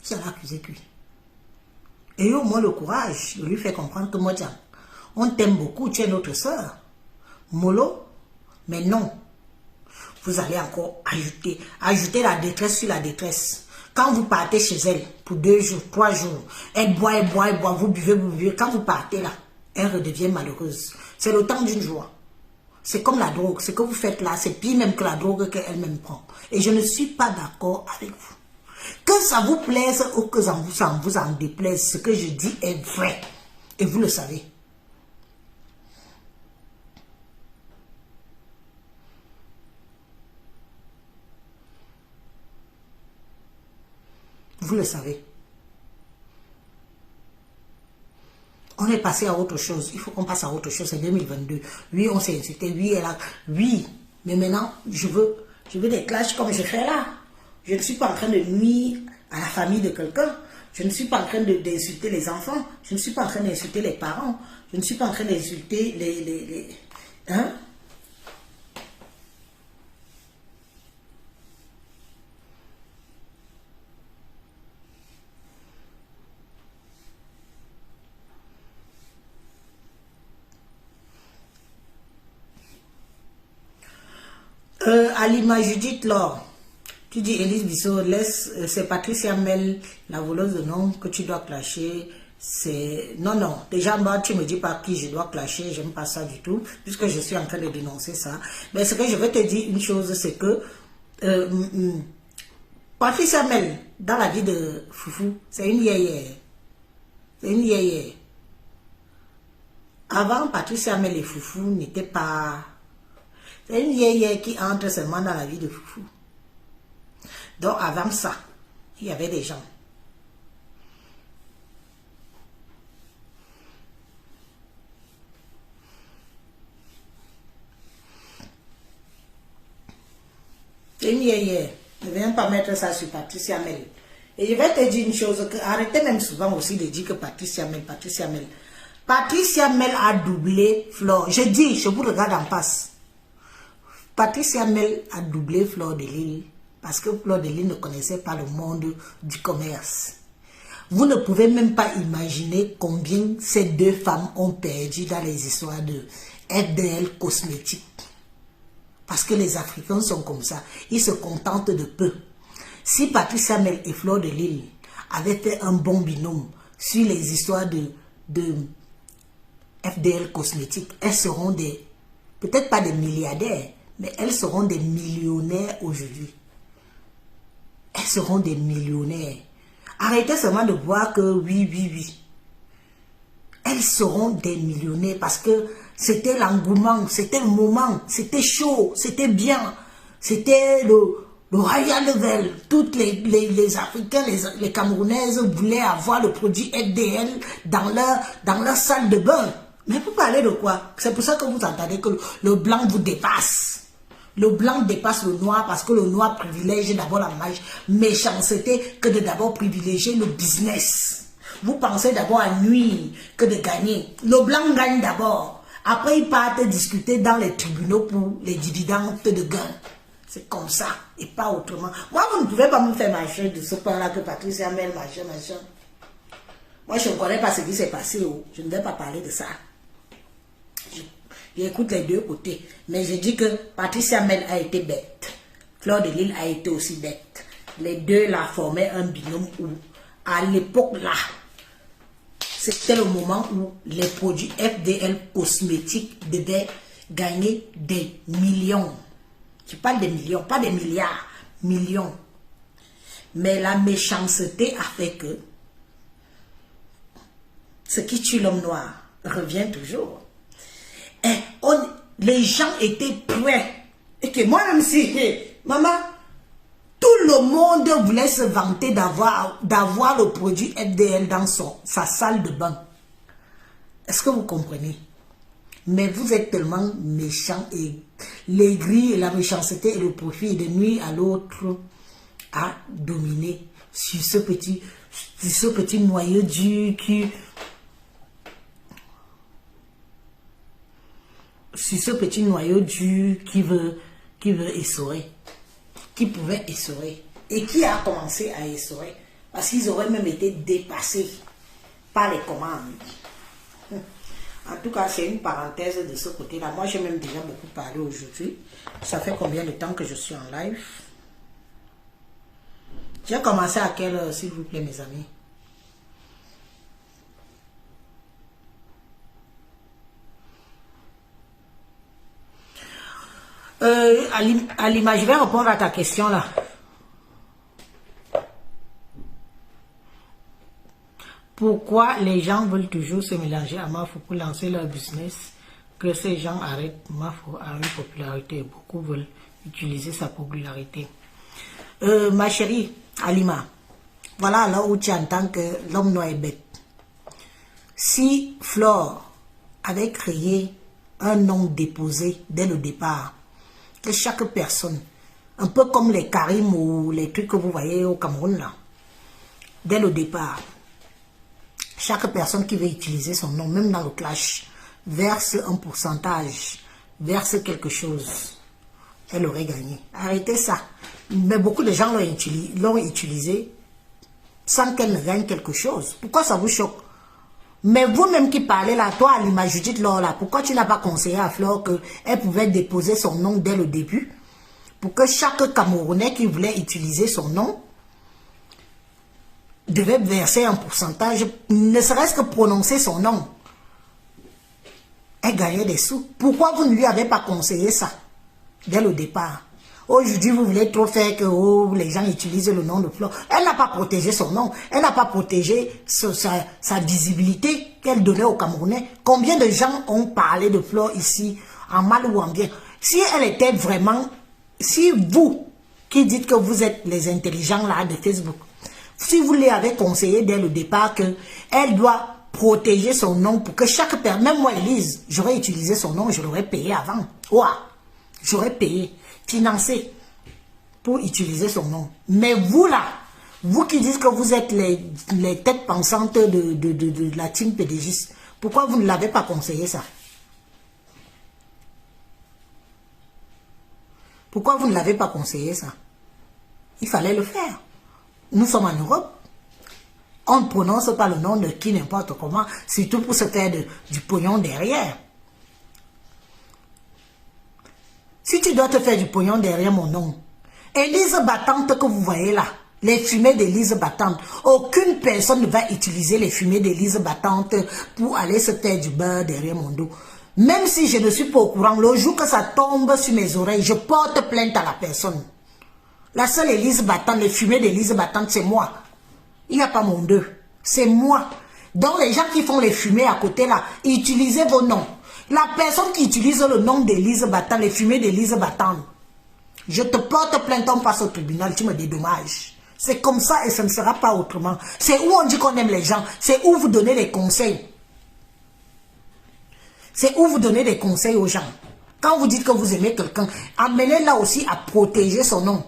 Vous allez accuser qui? Et au moins le courage de lui faire comprendre que moi, on t'aime beaucoup, tu es notre soeur. Mollo. Mais non, vous allez encore ajouter la détresse sur la détresse. Quand vous partez chez elle pour 2 jours, 3 jours, elle boit, vous buvez, vous buvez. Quand vous partez là, elle redevient malheureuse. C'est le temps d'une joie. C'est comme la drogue. Ce que vous faites là, c'est pire même que la drogue qu'elle-même prend. Et je ne suis pas d'accord avec vous. Que ça vous plaise ou que ça vous en déplaise, ce que je dis est vrai. Et vous le savez. Vous le savez. On est passé à autre chose. Il faut qu'on passe à autre chose. C'est 2022. Oui, on s'est insulté. Oui, elle a... Oui. Mais maintenant, je veux des clashs comme je fais là. Je ne suis pas en train de nuire à la famille de quelqu'un. Je ne suis pas en train d'insulter les enfants. Je ne suis pas en train d'insulter les parents. Je ne suis pas en train d'insulter les... Hein? Alima Judith Laure, tu dis Élise Bissot, laisse, c'est Patricia Mel, la voleuse de nom que tu dois clasher. C'est non, non, déjà moi tu me dis pas qui je dois clasher, j'aime pas ça du tout, puisque je suis en train de dénoncer ça. Mais ce que je veux te dire une chose, c'est que Patricia Mel, dans la vie de Foufou, c'est une yéyé. C'est une yéyé. Avant, Patricia Mel et Foufou n'étaient pas... C'est une yéyé qui entre seulement dans la vie de Foufou. Donc avant ça, il y avait des gens. C'est une yéyé. Ne viens pas mettre ça sur Patricia Mel. Et je vais te dire une chose, que arrêtez même souvent aussi de dire que Patricia Mel, Patricia Mel. Patricia Mel a doublé Flore. Je dis, je vous regarde en face. Patricia Mel a doublé Fleur de Lille parce que Fleur de Lille ne connaissait pas le monde du commerce. Vous ne pouvez même pas imaginer combien ces deux femmes ont perdu dans les histoires de FDL cosmétiques. Parce que les Africains sont comme ça. Ils se contentent de peu. Si Patricia Mel et Fleur de Lille avaient fait un bon binôme sur les histoires de FDL cosmétiques, elles seront des, peut-être pas des milliardaires, mais elles seront des millionnaires aujourd'hui. Elles seront des millionnaires. Arrêtez seulement de voir que oui. Elles seront des millionnaires parce que c'était l'engouement, c'était le moment, c'était chaud, c'était bien. C'était le royal level. Toutes les Africains, les Camerounaises voulaient avoir le produit FDL dans leur salle de bain. Mais vous parlez de quoi? C'est pour ça que vous entendez que le blanc vous dépasse. Le blanc dépasse le noir parce que le noir privilège d'abord la méchanceté que de d'abord privilégier le business. Vous pensez d'abord à nuire que de gagner. Le blanc gagne d'abord. Après, ils partent discuter dans les tribunaux pour les dividendes de gain. C'est comme ça et pas autrement. Moi, vous ne pouvez pas me faire marcher de ce point-là que Patricia Mel, machin. Moi, je ne connais pas ce qui s'est passé. Je ne vais pas parler de ça. J'écoute les deux côtés. Mais je dis que Patricia Mel a été bête. Fleur de Lille a été aussi bête. Les deux là formaient un binôme où, à l'époque là, c'était le moment où les produits FDL cosmétiques devaient gagner des millions. Je parle des millions, pas des milliards, millions. Mais la méchanceté a fait que ce qui tue l'homme noir revient toujours. Et les gens étaient prêts. Et que moi-même, si, maman, tout le monde voulait se vanter d'avoir le produit FDL dans sa salle de bain. Est-ce que vous comprenez? Mais vous êtes tellement méchants et l'aigri et la méchanceté et le profit de nuire à l'autre à dominer sur ce petit noyau dur qui... Sur ce petit noyau dur qui veut essorer, qui pouvait essorer et qui a commencé à essorer parce qu'ils auraient même été dépassés par les commandes. En tout cas, c'est une parenthèse de ce côté-là. Moi, j'ai même déjà beaucoup parlé aujourd'hui. Ça fait combien de temps que je suis en live? J'ai commencé à quelle heure, s'il vous plaît, mes amis? Alima, je vais répondre à ta question là. Pourquoi les gens veulent toujours se mélanger à Mafo pour lancer leur business? Que ces gens arrêtent. Mafo a une popularité. Beaucoup veulent utiliser sa popularité. Ma chérie Alima, voilà là où tu entends que l'homme noir est bête. Si Flore avait créé un nom déposé dès le départ, que chaque personne, un peu comme les Karim ou les trucs que vous voyez au Cameroun là, dès le départ, chaque personne qui veut utiliser son nom, même dans le clash, verse un pourcentage, verse quelque chose, elle aurait gagné. Arrêtez ça. Mais beaucoup de gens l'ont utilisé sans qu'elle ne gagne quelque chose. Pourquoi ça vous choque? Mais vous-même qui parlez là, toi, Alima Judith Laure, pourquoi tu n'as pas conseillé à Flore qu'elle pouvait déposer son nom dès le début pour que chaque Camerounais qui voulait utiliser son nom devait verser un pourcentage, ne serait-ce que prononcer son nom. Elle gagnait des sous. Pourquoi vous ne lui avez pas conseillé ça dès le départ? Aujourd'hui, vous voulez trop faire que les gens utilisent le nom de Flore. Elle n'a pas protégé son nom. Elle n'a pas protégé sa visibilité qu'elle donnait aux Camerounais. Combien de gens ont parlé de Flore ici, en mal ou en bien? Si elle était vraiment... Si vous, qui dites que vous êtes les intelligents là de Facebook, si vous lui avez conseillé dès le départ qu'elle doit protéger son nom pour que chaque personne, même moi Elise, j'aurais utilisé son nom, je l'aurais payé avant. Ouah, j'aurais payé, financé pour utiliser son nom. Mais vous là, vous qui dites que vous êtes les têtes pensantes de la team PDGiste, pourquoi vous ne l'avez pas conseillé ça? Pourquoi vous ne l'avez pas conseillé ça? Il fallait le faire. Nous sommes en Europe. On ne prononce pas le nom de qui n'importe comment, surtout pour se faire du pognon derrière. Si tu dois te faire du pognon derrière mon nom, Élise Battante que vous voyez là, les fumées d'Élise Battante, aucune personne ne va utiliser les fumées d'Élise Battante pour aller se faire du beurre derrière mon dos. Même si je ne suis pas au courant, le jour que ça tombe sur mes oreilles, je porte plainte à la personne. La seule Élise Battante, les fumées d'Élise Battante, c'est moi. Il n'y a pas mon deux. C'est moi. Donc les gens qui font les fumées à côté là, utilisez vos noms. La personne qui utilise le nom d'Élise Battante, les fumées d'Élise Battante, je te porte plainte, on passe au tribunal, tu me dédommages. C'est comme ça et ce ne sera pas autrement. C'est où on dit qu'on aime les gens. C'est où vous donnez des conseils. C'est où vous donnez des conseils aux gens. Quand vous dites que vous aimez quelqu'un, amenez-la aussi à protéger son nom.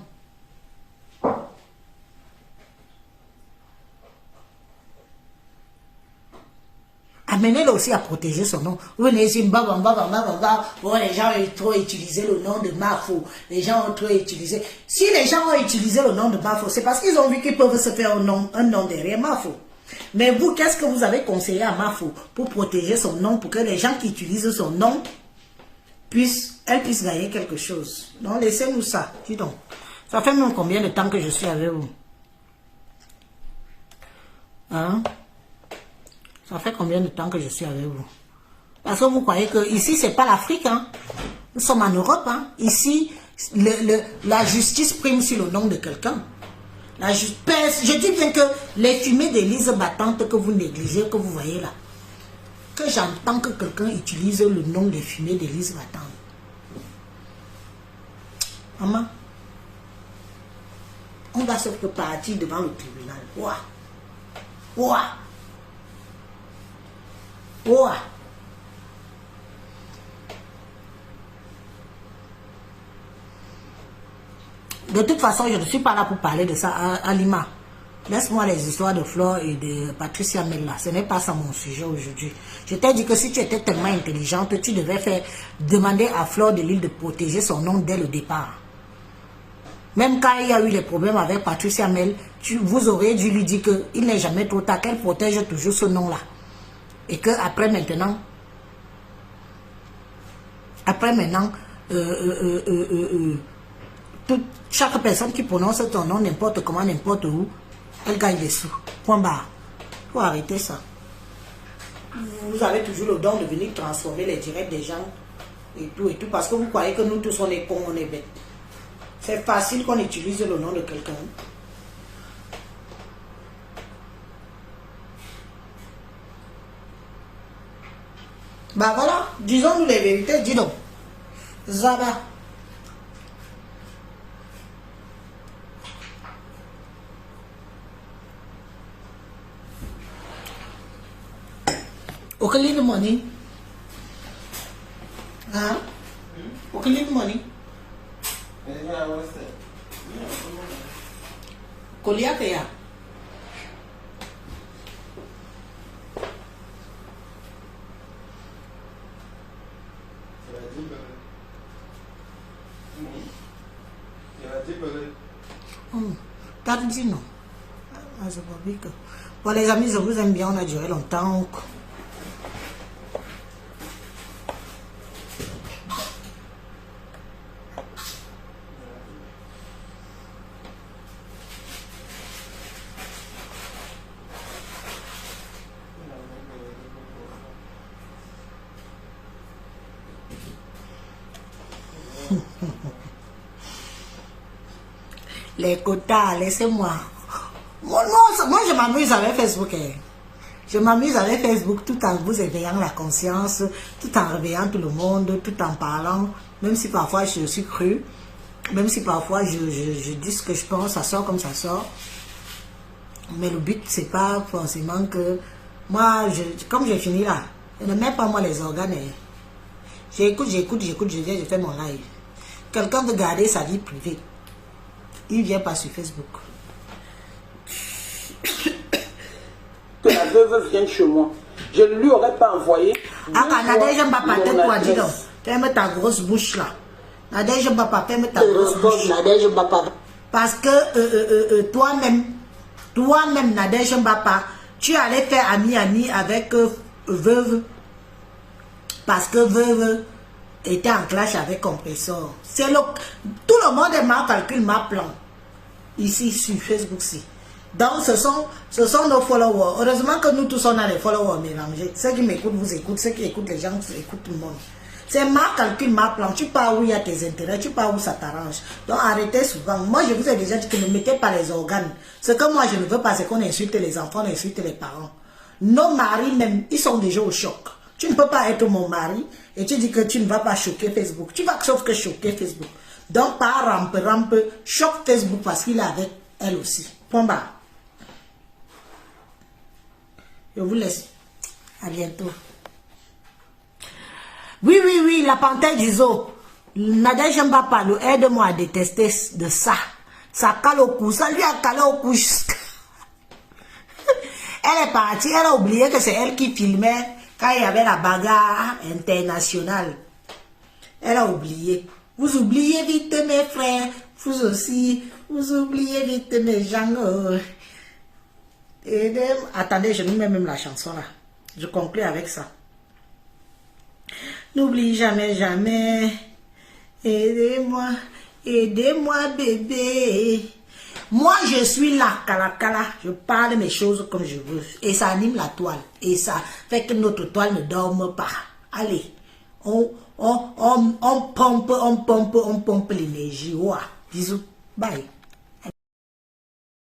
Amenez-le aussi à protéger son nom. Les gens ont trop utilisé le nom de Mafo. Les gens ont trop utilisé. Si les gens ont utilisé le nom de Mafo, c'est parce qu'ils ont vu qu'ils peuvent se faire un nom derrière Mafo. Mais vous, qu'est-ce que vous avez conseillé à Mafo pour protéger son nom, pour que les gens qui utilisent son nom puissent gagner quelque chose? Non, laissez-nous ça. Dis donc. Ça fait même combien de temps que je suis avec vous? Hein? Ça fait combien de temps que je suis avec vous? Parce que vous croyez que ici, c'est pas l'Afrique, hein? Nous sommes en Europe, hein? Ici, la justice prime sur le nom de quelqu'un. Je dis bien que les fumées d'Élise Battante que vous négligez, que vous voyez là, que j'entends que quelqu'un utilise le nom des fumées d'Élise Battante. Maman, on va se partir devant le tribunal. Ouah! Ouah! Ouah! De toute façon, je ne suis pas là pour parler de ça. Alima, laisse-moi les histoires de Flore et de Patricia Mella. Ce n'est pas ça mon sujet aujourd'hui. Je t'ai dit que si tu étais tellement intelligente, tu devais demander à Flore de Lille de protéger son nom dès le départ. Même quand il y a eu les problèmes avec Patricia Mel, vous aurez dû lui dire qu'il n'est jamais trop tard, qu'elle protège toujours ce nom-là. Et qu'après maintenant, chaque personne qui prononce ton nom n'importe comment, n'importe où, elle gagne des sous. Point barre. Il faut arrêter ça. Vous avez toujours le don de venir transformer les directs des gens et tout, parce que vous croyez que nous tous on est cons, on est bêtes. C'est facile qu'on utilise le nom de quelqu'un. Bah voilà, disons-nous les vérités, dis donc. Zaba. Okay, need the money. Huh? Okay, need the money. Kuliah ke ya? Tardino. Pour les amis, je vous aime bien, on a duré longtemps. Les quotas, laissez-moi. Moi, je m'amuse avec Facebook. Je m'amuse avec Facebook tout en vous éveillant la conscience, tout en réveillant tout le monde, tout en parlant, même si parfois je suis cru, même si parfois je dis ce que je pense, ça sort comme ça sort. Mais le but, c'est pas forcément que... Moi, comme j'ai fini là, je ne mets pas moi les organes. J'écoute, je fais mon live. Quelqu'un veut garder sa vie privée. Il vient pas sur Facebook. Que la veuve vienne chez moi. Je ne lui aurais pas envoyé. Ah, Nadège, je ne vais pas te dire. Ferme ta grosse bouche là. Nadège, je ne vais pas ferme ta grosse bouche. Nadège, je ne vais pas. Parce que toi-même, Nadège, je ne vais pas. Tu allais faire ami avec veuve. Parce que veuve était en clash avec compresseur. Tout le monde est ma calcul, ma plan. Ici, sur Facebook, si. Donc, ce sont nos followers. Heureusement que nous tous, on a les followers mélangés. Ceux qui m'écoutent, vous écoutent. Ceux qui écoutent, les gens écoutent tout le monde. C'est ma calcul, ma plan. Tu pars où il y a tes intérêts, tu pars où ça t'arrange. Donc, arrêtez souvent. Moi, je vous ai déjà dit que ne mettez pas les organes. Ce que moi, je ne veux pas, c'est qu'on insulte les enfants, on insulte les parents. Nos maris, même, ils sont déjà au choc. Tu ne peux pas être mon mari et tu dis que tu ne vas pas choquer Facebook. Tu vas sauf que choquer Facebook. Donc, par rampe, choque Facebook parce qu'il est avec elle aussi. Point barre. Je vous laisse. À bientôt. Oui, la panthère du zoo. Nadège Mbapa, aide-moi à détester de ça. Ça cale au cou. Ça lui a calé au cou. Elle est partie. Elle a oublié que c'est elle qui filmait quand il y avait la bagarre internationale. Elle a oublié. Vous oubliez vite mes frères. Vous aussi. Vous oubliez vite mes gens. Attendez, je nous mets même la chanson là. Je conclue avec ça. N'oublie jamais, jamais. Aidez-moi. Aidez-moi, bébé. Moi, je suis là, cala. Je parle mes choses comme je veux. Et ça anime la toile. Et ça fait que notre toile ne dorme pas. Allez. On pompe l'énergie. Bisous. Bye.